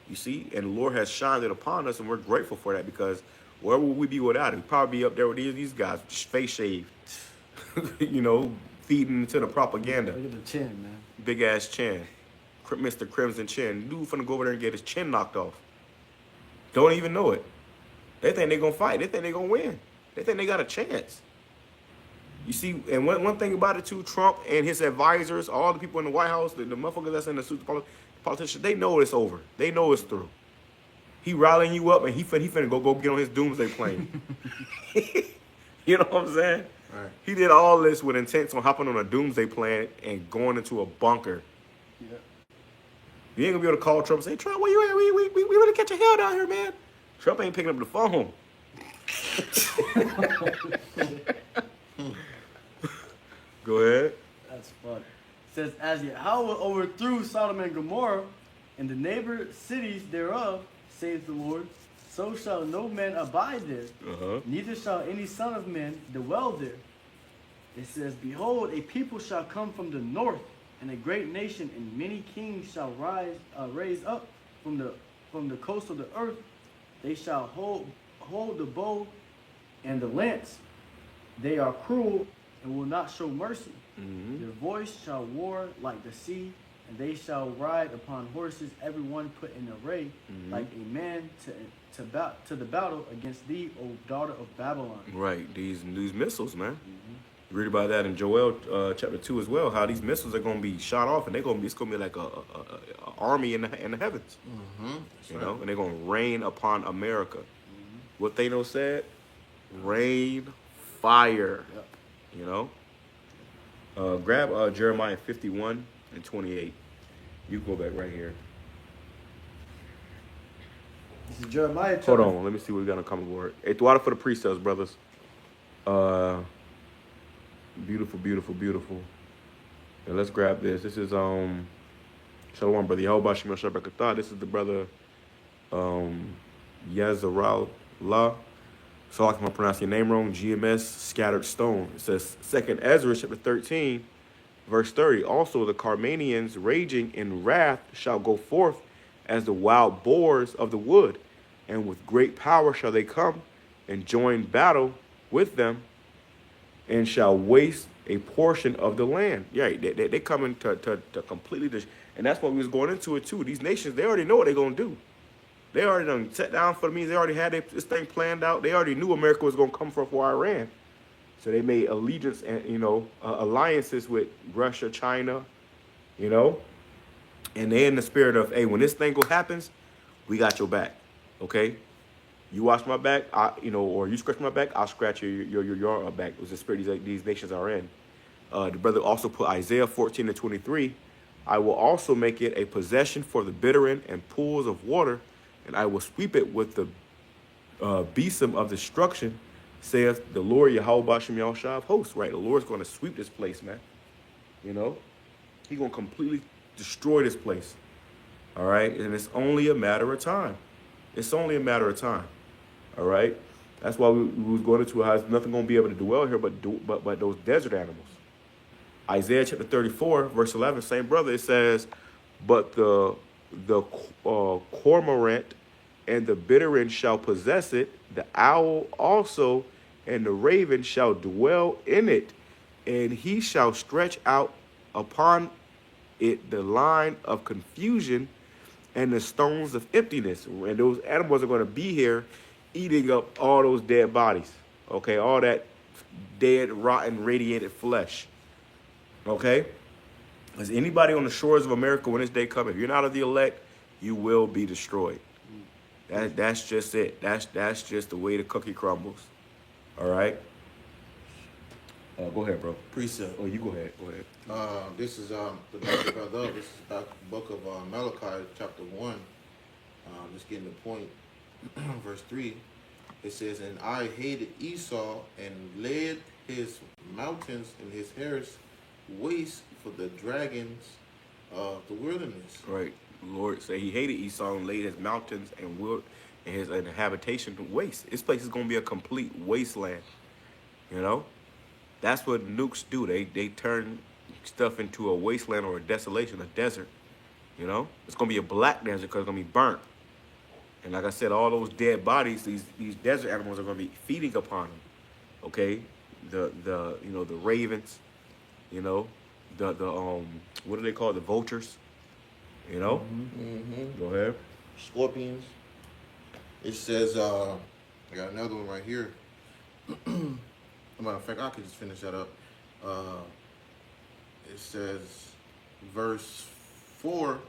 You see, and the Lord has shined it upon us, and we're grateful for that, because where would we be without it? We'd probably be up there with these guys, face shaved, you know, feeding into the propaganda. Look at the chin, man. Big ass chin, Mr. Crimson Chin. Dude finna go over there and get his chin knocked off. Don't even know it. They think they're gonna fight. They think they're gonna win. They think they got a chance. You see, and one thing about it too, Trump and his advisors, all the people in the White House, the motherfuckers that's in the suits, politicians, they know it's over. They know it's through. He rallying you up, and he finna go get on his doomsday plane. You know what I'm saying? Right. He did all this with intents on hopping on a doomsday plane and going into a bunker. Yeah. You ain't gonna be able to call Trump and say, "Trump, where you at? We really catch a hell down here, man." Trump ain't picking up the phone. Go ahead. That's funny. It says, "As Yahweh overthrew Sodom and Gomorrah and the neighbor cities thereof, saith the Lord, so shall no man abide there, neither shall any son of man dwell there." It says, "Behold, a people shall come from the north, and a great nation, and many kings shall raise up from the coast of the earth. They shall hold the bow and the lance. They are cruel and will not show mercy. Their voice shall roar like the sea, and they shall ride upon horses, every one put in array, like a man to the battle against thee, O daughter of Babylon. Right, these missiles, man. You read about that in Joel chapter 2 as well. How these missiles are going to be shot off, and it's going to be like a army in the heavens. You know, and they're going to rain upon America. What Thanos said, rain, fire. Yep. You know, grab Jeremiah 51 and 28. You go back right here. This is Jeremiah. Hold on, let me see what we got on common board. Hey, throw out for the precepts, brothers. Beautiful, beautiful, beautiful. And let's grab this. This is Shalom, brother YAHAWASHI. This is the brother YAHAWAH. So I can pronounce your name wrong. GMS Scattered Stone. It says 2nd Ezra chapter 13, verse 30. Also the Carmanians raging in wrath shall go forth as the wild boars of the wood, and with great power shall they come and join battle with them, and shall waste a portion of the land. Yeah, they coming to completely, and that's what we was going into it too. These nations, they already know what they're gonna do. They already done set down for the means. They already had this thing planned out. They already knew America was gonna come for Iran, so they made allegiance and alliances with Russia, China, and they in the spirit of, hey, when this thing happens, we got your back, okay? You watch my back, or you scratch my back, I'll scratch your back. It was the spirit these nations are in. The brother also put Isaiah 14 and 23. I will also make it a possession for the bittern and pools of water, and I will sweep it with the besom of destruction, saith the Lord YAHAWASHI of hosts. Right, the Lord's going to sweep this place, man. He's going to completely destroy this place. All right, and it's only a matter of time. It's only a matter of time. All right, that's why we was going into how there's nothing going to be able to dwell here but those desert animals. Isaiah chapter 34, verse 11, same brother, it says, but the cormorant and the bittern shall possess it, the owl also and the raven shall dwell in it, and he shall stretch out upon it the line of confusion and the stones of emptiness. And those animals are going to be here eating up all those dead bodies, okay? All that dead, rotten, radiated flesh, okay? Is anybody on the shores of America when this day comes, if you're not of the elect, you will be destroyed. That's just it. That's just the way the cookie crumbles, all right? Go ahead, bro. Precept. Oh, you go ahead. Go ahead. This is the book of Malachi, chapter 1. Just getting the point. Verse 3. It says, and I hated Esau and led his mountains and his hairs waste for the dragons of the wilderness. Right. The Lord said he hated Esau and laid his mountains and his habitation to waste. This place is going to be a complete wasteland. That's what nukes do. They turn stuff into a wasteland or a desolation, a desert. It's going to be a black desert because it's going to be burnt. And like I said, all those dead bodies, these desert animals are going to be feeding upon them. Okay, the ravens, the what do they call it? The vultures. Go ahead. Scorpions. It says I got another one right here. Matter of fact, I could just finish that up. It says, verse 4,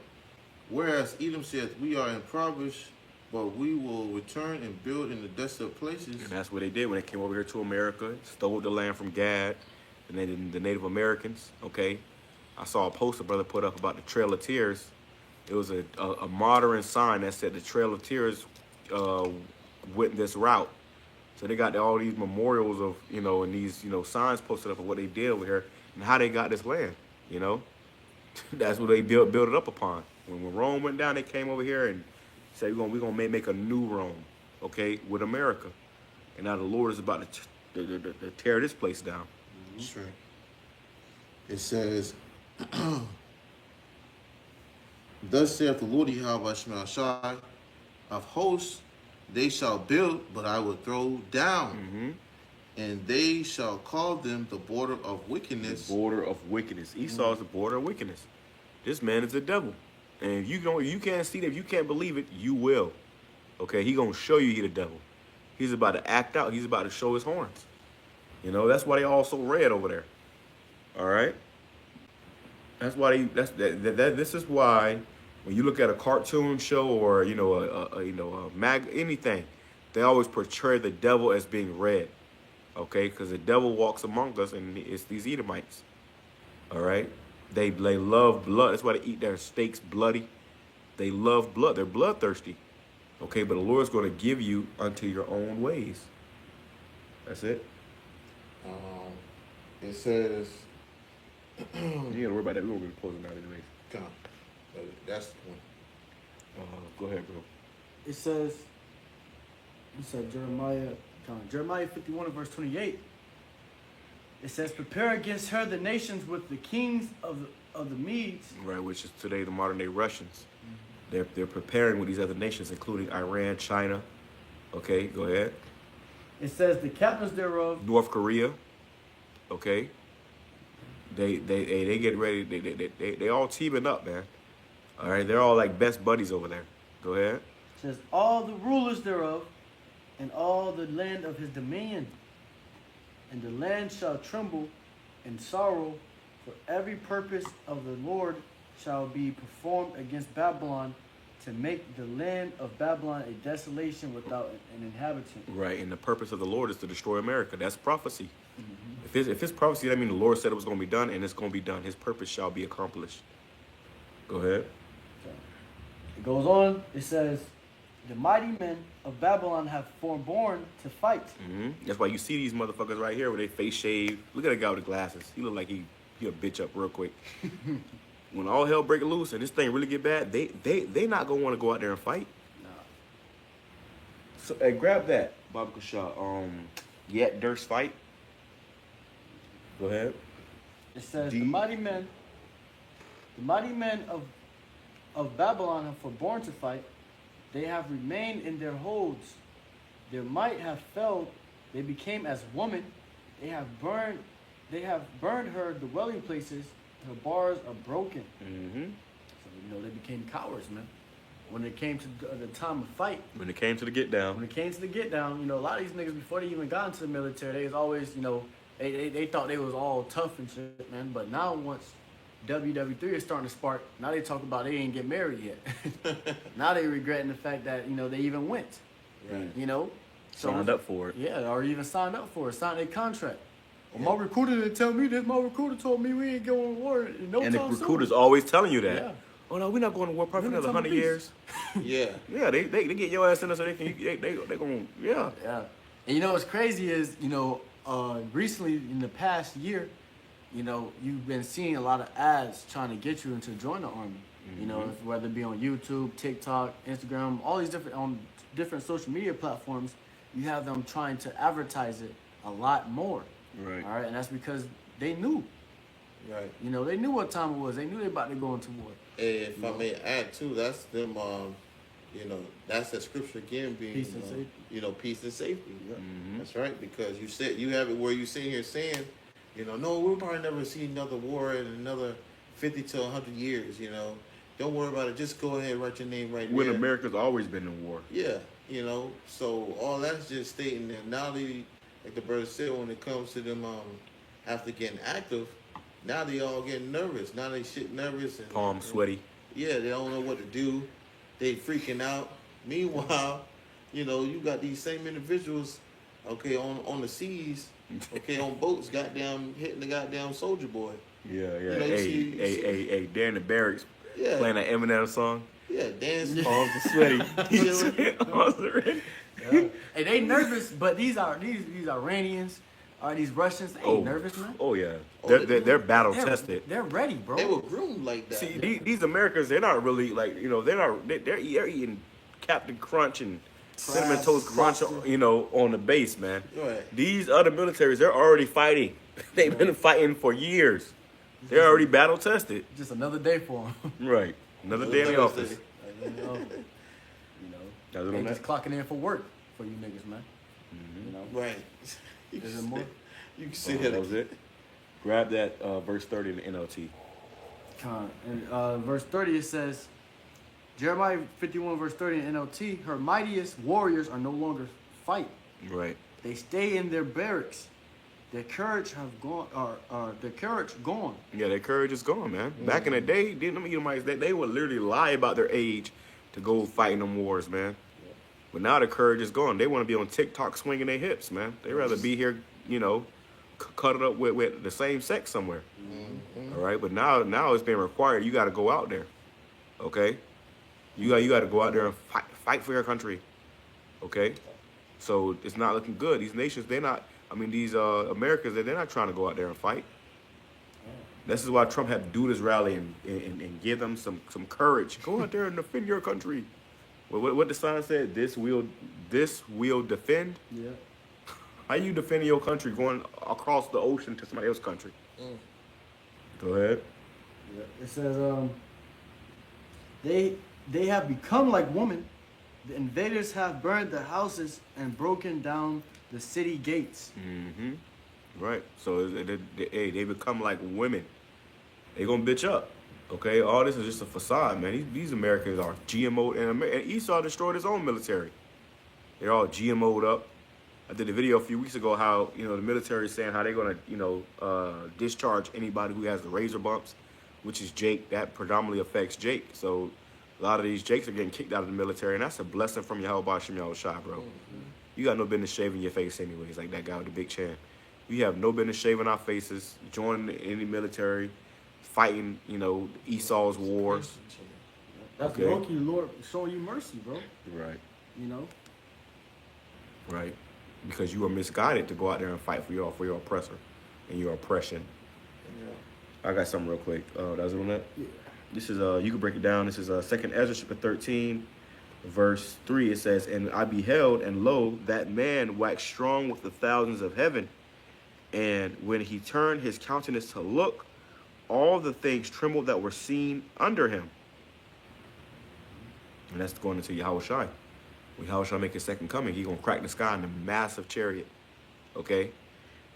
whereas Edom saith, we are impoverished, but we will return and build in the desolate places. And that's what they did when they came over here to America, stole the land from Gad, and then the Native Americans, okay? I saw a poster brother put up about the Trail of Tears. It was a modern sign that said the Trail of Tears went this route. So they got all these memorials of, and these, signs posted up of what they did over here and how they got this land, That's what they built it up upon. When Rome went down, they came over here and said, we're gonna make a new Rome, okay, with America. And now the Lord is about to tear this place down. That's right. It says, thus saith the Lord YAHAWASHI of hosts, they shall build, but I will throw down. And they shall call them the border of wickedness. The border of wickedness. Esau is the border of wickedness. this man is a devil. And if you can't see that, if you can't believe it, you will. Okay, he gonna show you he the devil. He's about to act out. He's about to show his horns. You know, that's why they all so red over there. All right. That's why this is why when you look at a cartoon show or a mag anything, they always portray the devil as being red. Okay, because the devil walks among us, and it's these Edomites. All right, they love blood. That's why they eat their steaks bloody. They love blood. They're bloodthirsty. Okay, but the Lord's going to give you unto your own ways. That's it. It says, You ain't gotta worry about that. We're going to be closing out anyways. come on. That's the point. Go ahead, bro. It says, Jeremiah 51 and verse 28. It says, prepare against her the nations with the kings of the Medes. Right, which is today the modern day Russians. They're preparing with these other nations, including Iran, China. Okay, go ahead. It says the captains thereof. North Korea. Okay. They get ready. They all teaming up, man. All right, they're all like best buddies over there. Go ahead. It says all the rulers thereof, and all the land of his dominion. And the land shall tremble in sorrow, for every purpose of the Lord shall be performed against Babylon, to make the land of Babylon a desolation without an inhabitant. Right, and the purpose of the Lord is to destroy America. That's prophecy. If it's prophecy, that means the Lord said it was going to be done, and it's going to be done. His purpose shall be accomplished. Go ahead. It goes on. It says, the mighty men of Babylon have forborne to fight. That's why you see these motherfuckers right here with their face shaved. Look at that guy with the glasses. He look like he'll bitch up real quick. When all hell break loose and this thing really get bad, they not gonna want to go out there and fight. Nah. So hey, grab that, Bob Kashaw. Yet Durst fight. Go ahead. It says the mighty men of Babylon have forborne to fight. They have remained in their holds. Their might have failed. They became as women. They have burned her dwelling places. Her bars are broken. So they became cowards, man. When it came to the time of fight. When it came to the get down. When it came to the get down, a lot of these niggas before they even got into the military, they was always, they thought they was all tough and shit, man. But now once WW3 is starting to spark, now they talk about they ain't get married yet. Now they regretting the fact that, they even went. Right. So, Signed up for it. Yeah, or even signed up for it, signed a contract. Well, my recruiter didn't tell me this. My recruiter told me we ain't going to war in no time And the soon. recruiter's always telling you that. Yeah. Oh no, we're not going to war probably for another 100 years. Yeah. Yeah, they get your ass in there so they going yeah. Yeah. And what's crazy is, recently in the past year, you've been seeing a lot of ads trying to get you to join the army. Whether it be on YouTube, TikTok, Instagram, all these different social media platforms, you have them trying to advertise it a lot more. Right. All right, and that's because they knew. Right. They knew what time it was. They knew they about to go into war. And if I may add too, that's them. That's that scripture again being Peace and safety. Peace and safety. Yeah. Mhm. That's right, because you said you have it where you sitting here saying, no, we'll probably never see another war in another 50 to 100 years. Don't worry about it. Just go ahead and write your name right When there. America's always been in war. Yeah, so all that's just stating that now they, like the brother said, when it comes to them after getting active, now they all getting nervous. Now they shit nervous and Palms sweaty. Yeah, they don't know what to do. They freaking out. Meanwhile, you got these same individuals, okay, on the seas, okay, on boats, goddamn hitting the goddamn soldier boy. Yeah. You They're in the barracks playing that Eminem song. Yeah, dancing. Palms are sweaty. Palms are ready. Yeah. Hey, they nervous, but these Iranians, these Russians, they ain't nervous, man. Oh yeah, they're battle tested. They're ready, bro. They were groomed like that. See, these Americans, they're not really like they're eating Captain Crunch and Cinnamon Toast Crunch, on the base, man. Right. These other militaries, they're already fighting. They've been fighting for years. They're already battle tested. Just another day for them. Right, another day in the office. They just clocking in for work for you niggas, man. Right. Is there more? You can see That was it. Grab that verse 30 in the NLT. And verse 30 it says, Jeremiah 51 verse 30 in NLT, her mightiest warriors are no longer fight. Right. They stay in their barracks. Their courage have gone, their courage gone. Yeah, their courage is gone, man. Back in the day, they would literally lie about their age to go fight in them wars, man. But now the courage is gone. They want to be on TikTok swinging their hips, man. They rather be here, cut it up with the same sex somewhere. All right, but now it's being required. You got to go out there, okay? You got to go out there and fight for your country, okay? So it's not looking good. These nations, these Americans, they're not trying to go out there and fight. This is why Trump had to do this rally and give them some courage. Go out there and defend your country. What the sign said? This will defend. Yeah. How you defending your country going across the ocean to somebody else's country? Go ahead. Yeah. It says they have become like women. The invaders have burned the houses and broken down the city gates. Mm-hmm. Right. So they become like women. They gonna bitch up. Okay. All this is just a facade, man. These Americans are GMO'd, and Esau destroyed his own military. They're all GMO'd up. I did a video a few weeks ago how the military is saying how they're gonna discharge anybody who has the razor bumps, which is Jake. That predominantly affects Jake. So a lot of these Jakes are getting kicked out of the military, and that's a blessing from YAHAWASHI, bro. You got no business shaving your face anyways, like that guy with the big chin. You have no business shaving our faces, joining any military, fighting, Esau's wars. That's Okay. low-key Lord showing you mercy, bro. Right. Right. Because you were misguided to go out there and fight for your oppressor and your oppression. Yeah. I got something real quick. That's on that? Yeah. This is, you can break it down. This is 2nd Ezra chapter 13, verse 3. It says, and I beheld, and lo, that man waxed strong with the thousands of heaven. And when he turned his countenance to look, all the things trembled that were seen under him. And that's going into YAHAWASHI. When YAHAWASHI make his second coming, he's going to crack the sky in a massive chariot. Okay?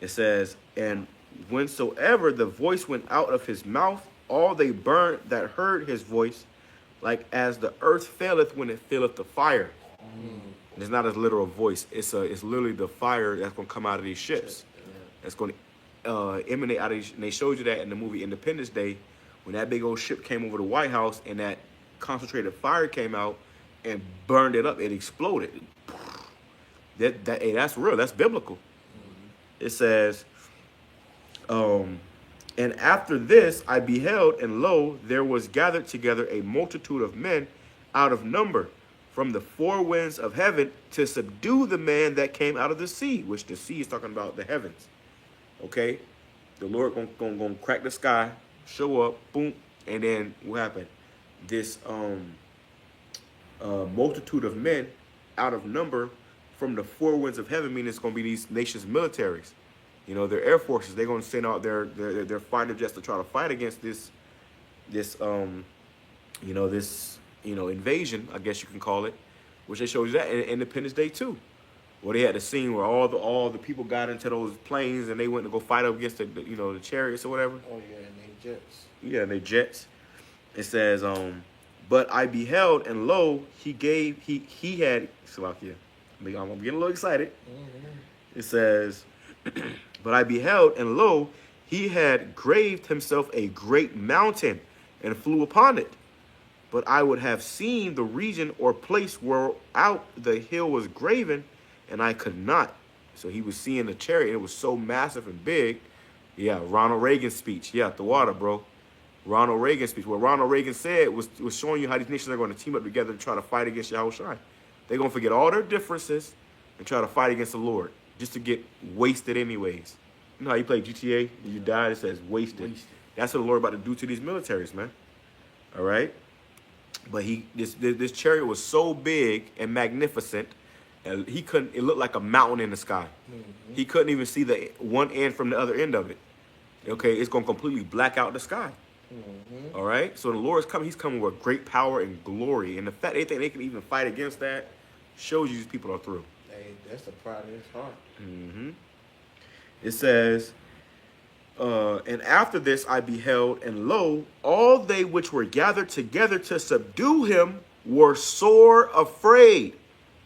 It says, and whensoever the voice went out of his mouth, all they burned that heard his voice, like as the earth faileth when it filleth the fire. It's not a literal voice. It's literally the fire that's going to come out of these ships. That's going to emanate out of these. And they showed you that in the movie Independence Day, when that big old ship came over the White House and that concentrated fire came out and burned it up. It exploded. That's real. That's biblical. It says, and after this I beheld, and lo, there was gathered together a multitude of men out of number from the four winds of heaven to subdue the man that came out of the sea, which the sea is talking about the heavens. Okay? The Lord gonna crack the sky, show up, boom, and then what happened? This multitude of men out of number from the four winds of heaven, meaning it's gonna be these nations' militaries. Their air forces, they're going to send out their fighter jets to try to fight against this invasion, I guess you can call it, which they showed you that in Independence Day too, where they had the scene where all the people got into those planes and they went to go fight up against the chariots or whatever. Oh yeah, and they jets. Yeah, and they jets. It says, but I beheld, and lo, he had Slovakia. I'm getting a little excited. It says, but I beheld, and lo, he had graved himself a great mountain and flew upon it. But I would have seen the region or place where out the hill was graven, and I could not. So he was seeing the chariot, and it was so massive and big. Yeah, Ronald Reagan's speech. Yeah, the water, bro. Ronald Reagan's speech. What Ronald Reagan said was showing you how these nations are going to team up together to try to fight against YAHAWASHI. They're going to forget all their differences and try to fight against the Lord, just to get wasted anyways. You know how you play GTA, you die, it says wasted. That's what the Lord about to do to these militaries, man. All right? But this chariot was so big and magnificent, and it looked like a mountain in the sky. He couldn't even see the one end from the other end of it. Okay, it's going to completely black out the sky. All right? So the Lord is coming. He's coming with great power and glory. And the fact they think they can even fight against that shows you these people are through. Hey, that's the pride of his heart. It says, And after this I beheld, and lo, all they which were gathered together to subdue him were sore afraid,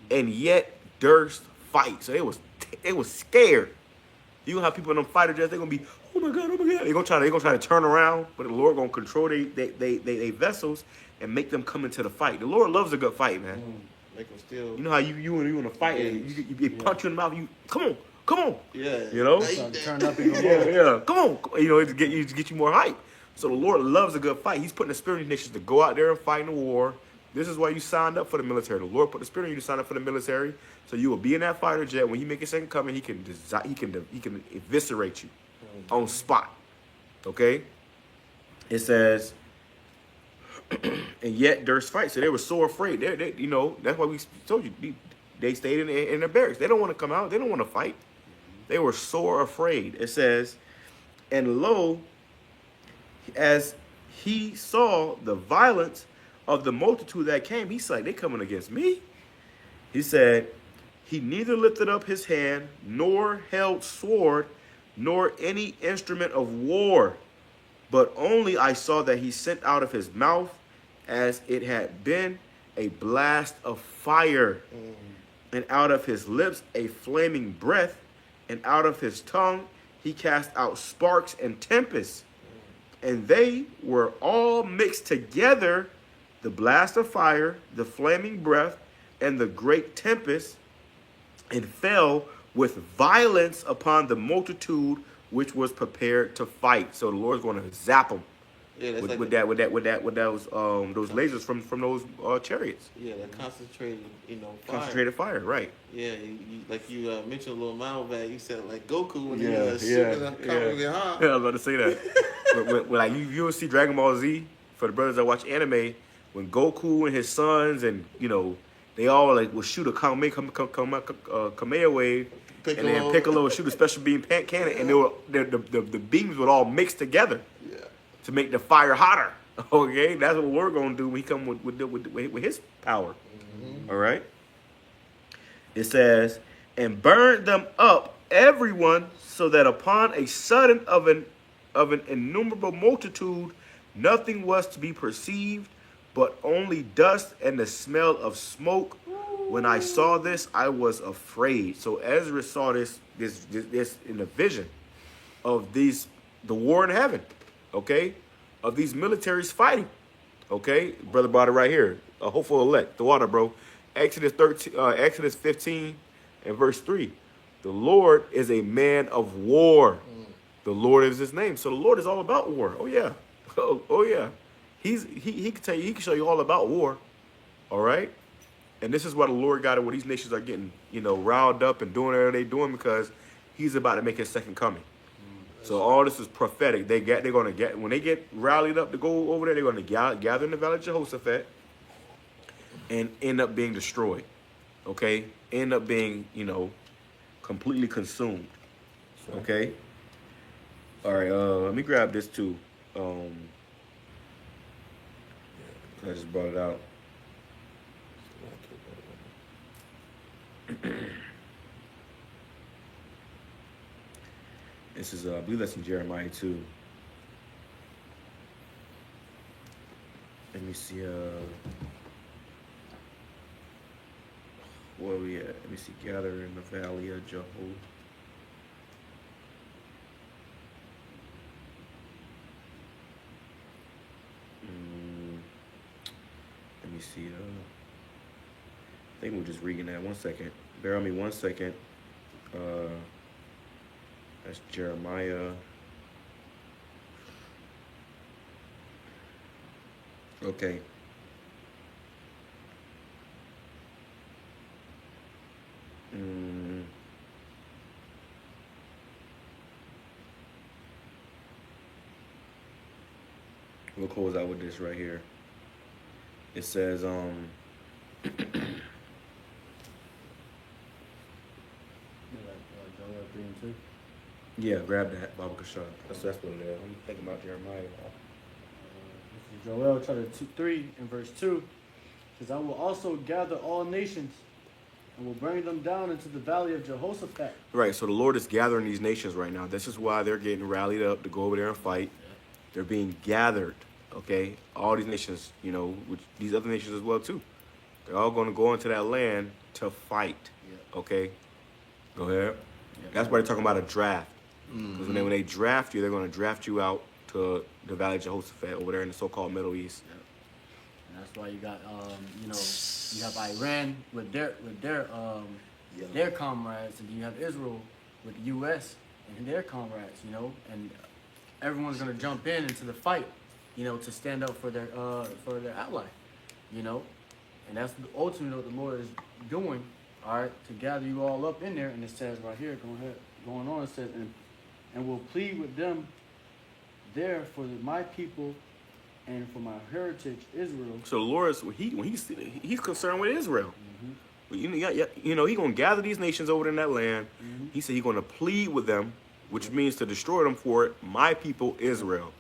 and yet durst fight. So they was scared. You gonna have people in them fighter jets, they're gonna be, oh my god, oh my god. They're gonna try to turn around, but the Lord gonna control they vessels and make them come into the fight. The Lord loves a good fight, man. Make them still. You know how you in a fight, and you punch you in the mouth, you come on. Yeah. You know? Turn up and go. Yeah. Come on. You know, to get you more hype. So the Lord loves a good fight. He's putting the spirit in these nations to go out there and fight in the war. This is why you signed up for the military. The Lord put the spirit in you to sign up for the military, so you will be in that fighter jet. When He make His second coming, He can eviscerate you on spot. Okay. It says, and yet durst fight. So they were so afraid. They you know, that's why we told you they stayed in their barracks. They don't want to come out. They don't want to fight. They were sore afraid. It says, and lo, as he saw the violence of the multitude that came, he's like, they coming against me. He said, he neither lifted up his hand, nor held sword, nor any instrument of war, but only I saw that he sent out of his mouth as it had been a blast of fire, and out of his lips a flaming breath, and out of his tongue he cast out sparks and tempests. And they were all mixed together, the blast of fire, the flaming breath, and the great tempest, and fell with violence upon the multitude which was prepared to fight. So the Lord's going to zap them with those lasers from those chariots. Yeah, that concentrated, fire. Concentrated fire, right? Yeah, like you mentioned a little while back. You said like Goku when he Yeah, shooting up I was about to say that. when like you will see Dragon Ball Z, for the brothers that watch anime, when Goku and his sons and they all like will shoot a Kamehameha wave, and then Piccolo would shoot a special beam cannon, and the beams would all mix together to make the fire hotter. Okay, that's what we're gonna do when he come with his power. All right. It says, and burned them up everyone, so that upon a sudden of an innumerable multitude, nothing was to be perceived, but only dust and the smell of smoke. When I saw this, I was afraid. So Ezra saw this in a vision of the war in heaven, okay, of these militaries fighting, okay. Brother brought it right here. A hopeful elect, the water, bro. Exodus 15 and verse 3. The Lord is a man of war. The Lord is His name. So the Lord is all about war. Oh yeah, oh yeah. He can tell you. He can show you all about war. All right. And this is why the Lord got it, where these nations are getting, riled up and doing whatever they're doing, because He's about to make His second coming. So all this is prophetic. They're going to get, when they get rallied up to go over there, they're going to gather in the valley of Jehoshaphat and end up being destroyed. Okay? End up being, completely consumed. Okay? All right, let me grab this too. I just brought it out. This is, I believe that's in Jeremiah 2. Let me see, where are we at? Let me see, gather in the valley of Jehovah. Let me see, I think we're just reading that. 1 second. Bear on me 1 second. That's Jeremiah. Okay. We'll close out with this right here. It says, yeah, grab that, Baba Kashan. That's what it is. I'm thinking about Jeremiah. This is Joel chapter 3 and verse 2. It says, I will also gather all nations and will bring them down into the valley of Jehoshaphat. Right, so the Lord is gathering these nations right now. This is why they're getting rallied up to go over there and fight. They're being gathered, okay? All these nations, you know, which these other nations as well too. They're all going to go into that land to fight, okay? Go ahead. That's why they're talking about a draft. Because when they draft you, they're going to draft you out to the Valley of Jehoshaphat over there in the so-called Middle East. And that's why you got, you know, you have Iran with their comrades, and then you have Israel with the U.S. and their comrades, you know, and everyone's gonna jump into the fight, you know, to stand up for their ally, you know, and that's ultimately what the Lord is doing, all right, to gather you all up in there. And it says right here, going on, it says, and will plead with them there for my people and for my heritage Israel. So the Lord is he's concerned with Israel. You know, he's gonna gather these nations over in that land. He said he's gonna plead with them, which means to destroy them for it, my people Israel.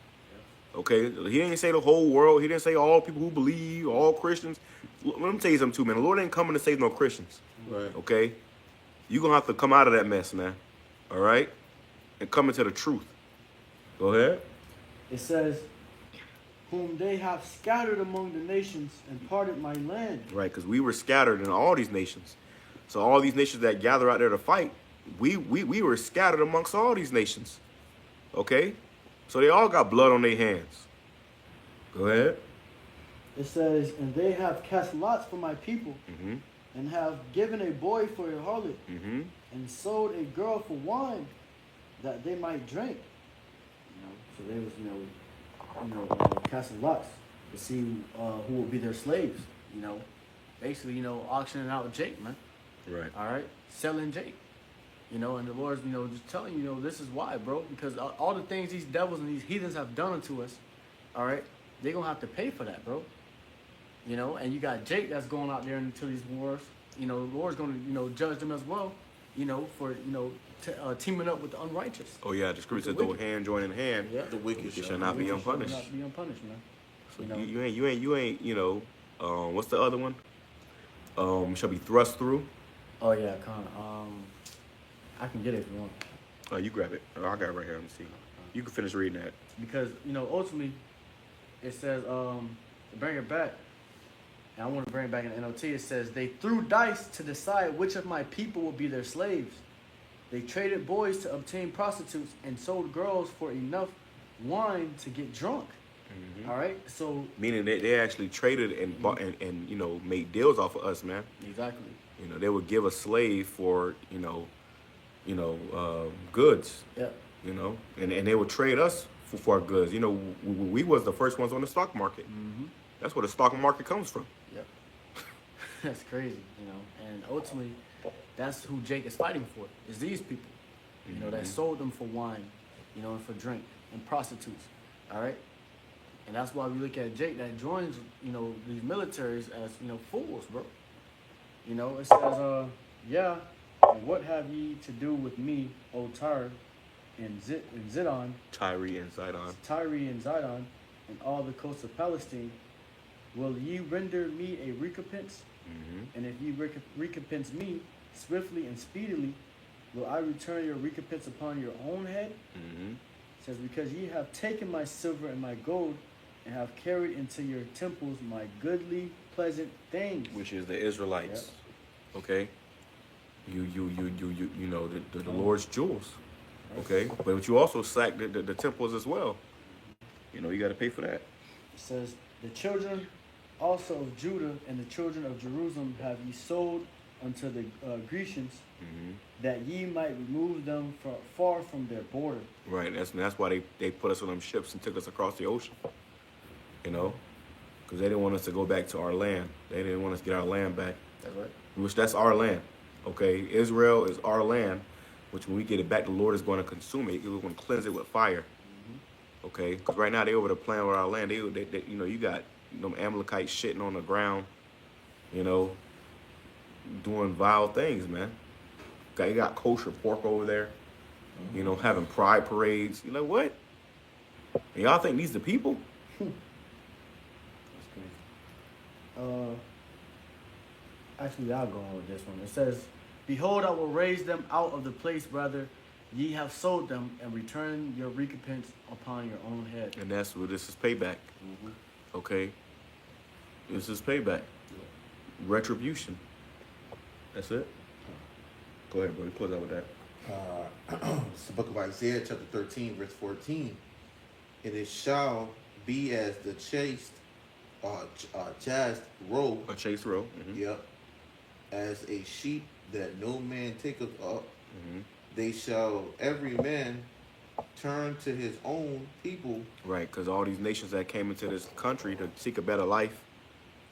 Okay, he didn't say the whole world. He didn't say all people who believe, all Christians. Let me tell you something too, man. The Lord ain't coming to save no Christians. Right. Okay, you're gonna have to come out of that mess, man. All right, and come into the truth. Go ahead. It says, whom they have scattered among the nations and parted my land. Right, because we were scattered in all these nations. So all these nations that gather out there to fight, we were scattered amongst all these nations. Okay? So they all got blood on their hands. Go ahead. It says, and they have cast lots for my people, and have given a boy for a harlot, and sold a girl for wine, that they might drink. You know, so they was, casting lots to see who will be their slaves. You know, basically, you know, auctioning out Jake, man. Right. All right, selling Jake. You know, and the Lord's, you know, just telling you, know, this is why, bro, because all the things these devils and these heathens have done unto us, all right, they're gonna have to pay for that, bro. You know, and you got Jake that's going out there into these wars. You know, the Lord's gonna, you know, judge them as well. You know, for, you know, teaming up with the unrighteous. Oh yeah, the scripture says, though hand join in hand, The wicked shall not be unpunished. Not be unpunished, man. So You know? you ain't, you know, what's the other one? Shall be thrust through. Oh yeah, I can get it if you want. Oh, you grab it. Oh, I got it right here. Let me see. You can finish reading that. Because, you know, ultimately, it says, to bring it back, and I want to bring it back in the NLT, it says, they threw dice to decide which of my people will be their slaves. They traded boys to obtain prostitutes and sold girls for enough wine to get drunk. All right? So, meaning they actually traded and bought and, you know, made deals off of us, man. exactly. You know, they would give a slave for, goods. Yeah. You know, and they would trade us for our goods. You know, we was the first ones on the stock market. That's where the stock market comes from. Yep. That's crazy, you know. And ultimately, that's who Jake is fighting for, is these people, you know, that sold them for wine, you know, and for drink, and prostitutes, all right? And that's why we look at Jake that joins, you know, these militaries as, you know, fools, bro. You know, it says, yeah, and what have ye to do with me, O Tyre, and Zidon, Tyre and Zidon. Tyre and Zidon, and all the coasts of Palestine? Will ye render me a recompense? And if ye recompense me swiftly and speedily, will I return your recompense upon your own head? It says, because ye have taken my silver and my gold, and have carried into your temples my goodly, pleasant things. Which is the Israelites. Okay? You know, the Lord's jewels. Okay? But you also sacked the temples as well. You know, you got to pay for that. It says, the children also of Judah and the children of Jerusalem have ye sold unto the Grecians, that ye might remove them far from their border. Right. That's why they put us on them ships and took us across the ocean. You know? Because they didn't want us to go back to our land. They didn't want us to get our land back. That's right. Which that's our land. Okay? Israel is our land, which when we get it back, the Lord is going to consume it. We're going to cleanse it with fire. Okay? Because right now they over there playing with our land. They you know, you got them Amalekites shitting on the ground, you know, doing vile things, man. You got kosher pork over there, you know, having pride parades. You know what? And y'all think these the people? That's crazy. Actually, I'll go on with this one. It says, "Behold, I will raise them out of the place, brother. Ye have sold them, and return your recompense upon your own head." And that's what this is payback. Okay? This is payback. Retribution. That's it. Go ahead, bro. Close out with that. It's the book of Isaiah, chapter 13, verse 14. And it shall be as the chased roe, A chase row. yep, as a sheep that no man taketh up. They shall every man turn to his own people. Right, because all these nations that came into this country to seek a better life,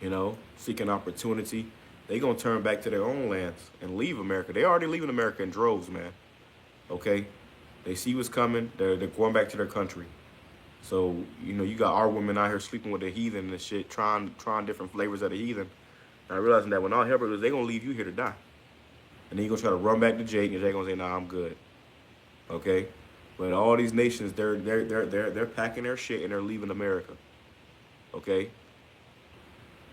you know, seek an opportunity, they going to turn back to their own lands and leave America. They already leaving America in droves, man. Okay? They see what's coming. They're going back to their country. So, you know, you got our women out here sleeping with the heathen and shit, trying different flavors of the heathen. Not realizing that when all hell breaks loose, they going to leave you here to die. And then you're going to try to run back to Jake, and Jake going to say, nah, I'm good. Okay? But all these nations, they're packing their shit and they're leaving America. Okay?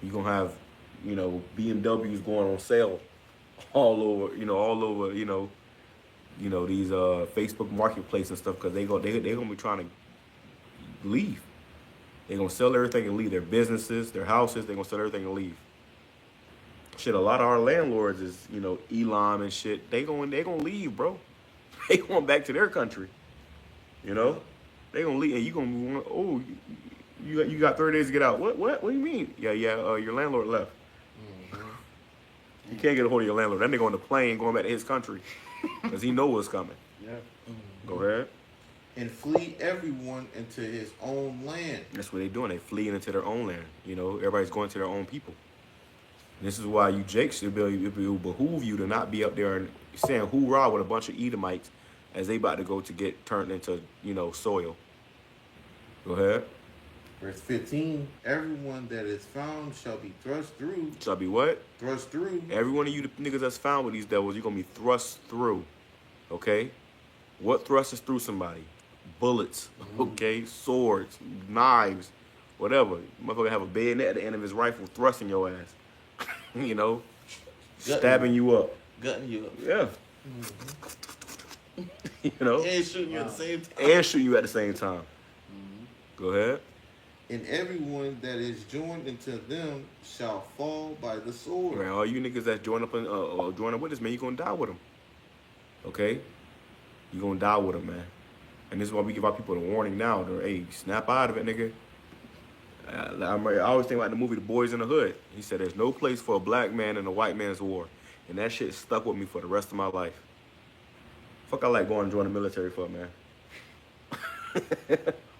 You're going to have, you know, BMWs going on sale all over, these Facebook marketplace and stuff, because they're going to be trying to leave. They're going to sell everything and leave. Their businesses, their houses, they're going to sell everything and leave. Shit, a lot of our landlords is, you know, Elam and shit. They going to leave, bro. They going back to their country. You know? They going to leave, and you going to, oh, you got 30 days to get out. What do you mean? Yeah, your landlord left. You can't get a hold of your landlord. Then they go on the plane going back to his country because he know what's coming. Yeah. Go ahead. And flee everyone into his own land. That's what they're doing. They fleeing into their own land. You know, everybody's going to their own people. And this is why you Jakes, it will behoove you to not be up there and saying hoorah with a bunch of Edomites as they about to go to get turned into, you know, soil. Go ahead. Verse 15, everyone that is found shall be thrust through. Shall be what? Thrust through. Every one of you niggas that's found with these devils, you're going to be thrust through. Okay? What thrusts through somebody? Bullets. Okay? Swords. Knives. Whatever. Motherfucker have a bayonet at the end of his rifle thrusting your ass. You know? Stabbing you up. Gutting you up. Yeah. You know? And shooting you at the same time. And shooting you at the same time. Go ahead. And everyone that is joined into them shall fall by the sword. Right, all you niggas that join up with us, man, you gonna die with them. Okay? You gonna die with them, man. And this is why we give our people the warning now. They're, hey, snap out of it, nigga. I always think about the movie The Boys in the Hood. He said there's no place for a black man in a white man's war. And that shit stuck with me for the rest of my life. Fuck I like going and join the military for, man.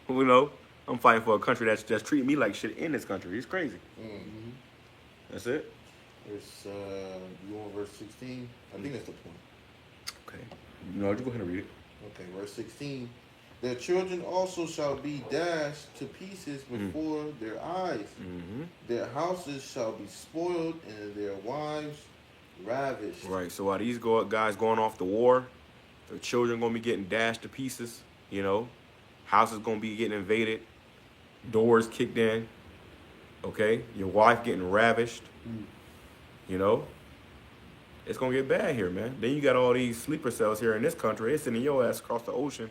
You know? I'm fighting for a country that's treating me like shit in this country. It's crazy. That's it. Verse, you want verse 16? I think that's the point. Okay. No, you go ahead and read it. Okay, verse 16. Their children also shall be dashed to pieces before their eyes. Their houses shall be spoiled and their wives ravished. Right. So while these guys going off to war, their children going to be getting dashed to pieces, you know. Houses going to be getting invaded. Doors kicked in. Okay. Your wife getting ravished. You know. It's going to get bad here, man. Then you got all these sleeper cells here in this country. It's sending your ass across the ocean.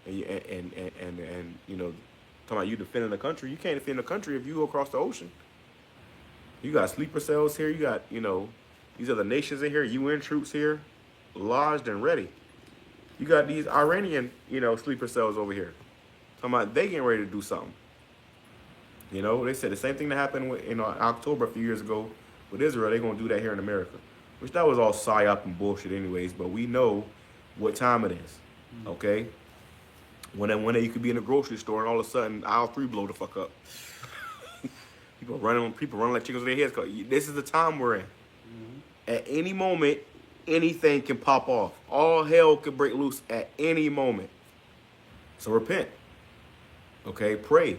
And you know, talking about you defending the country. You can't defend the country if you go across the ocean. You got sleeper cells here. You got, you know, these other nations in here. UN troops here, lodged and ready. You got these Iranian, you know, sleeper cells over here. Talking about they getting ready to do something. You know, they said the same thing that happened with, in October a few years ago with Israel. They're going to do that here in America. Which that was all psyop and bullshit anyways. But we know what time it is. Okay? When you could be in a grocery store and all of a sudden aisle 3 blow the fuck up. People running like chickens with their heads cut. This is the time we're in. At any moment, anything can pop off. All hell could break loose at any moment. So repent. Okay, pray.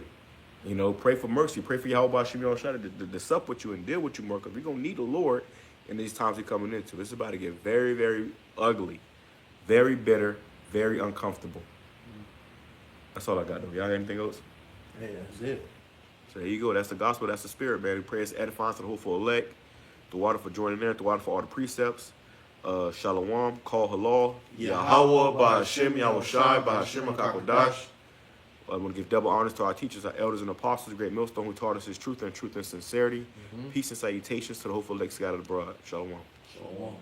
You know, pray for mercy. Pray for YAHAWASHI to sup with you and deal with you more, because we're going to need the Lord in these times we're coming into. It's about to get very, very ugly, very bitter, very uncomfortable. That's all I got, though. Y'all got anything else? Hey, that's it. So there you go. That's the gospel. That's the spirit, man. We pray it's edifying to the hopeful elect, The water for joining in. The water for all the precepts. Shalom. Call halal. Yahawah, YAHAWAH, BAHASHAM, YAHAWASHI, BAHASHAM, QADASH. I want to give double honors to our teachers, our elders and apostles, the great millstone who taught us his truth and sincerity. Peace and salutations to the hopeful elect scattered abroad. Shalom. Shalom.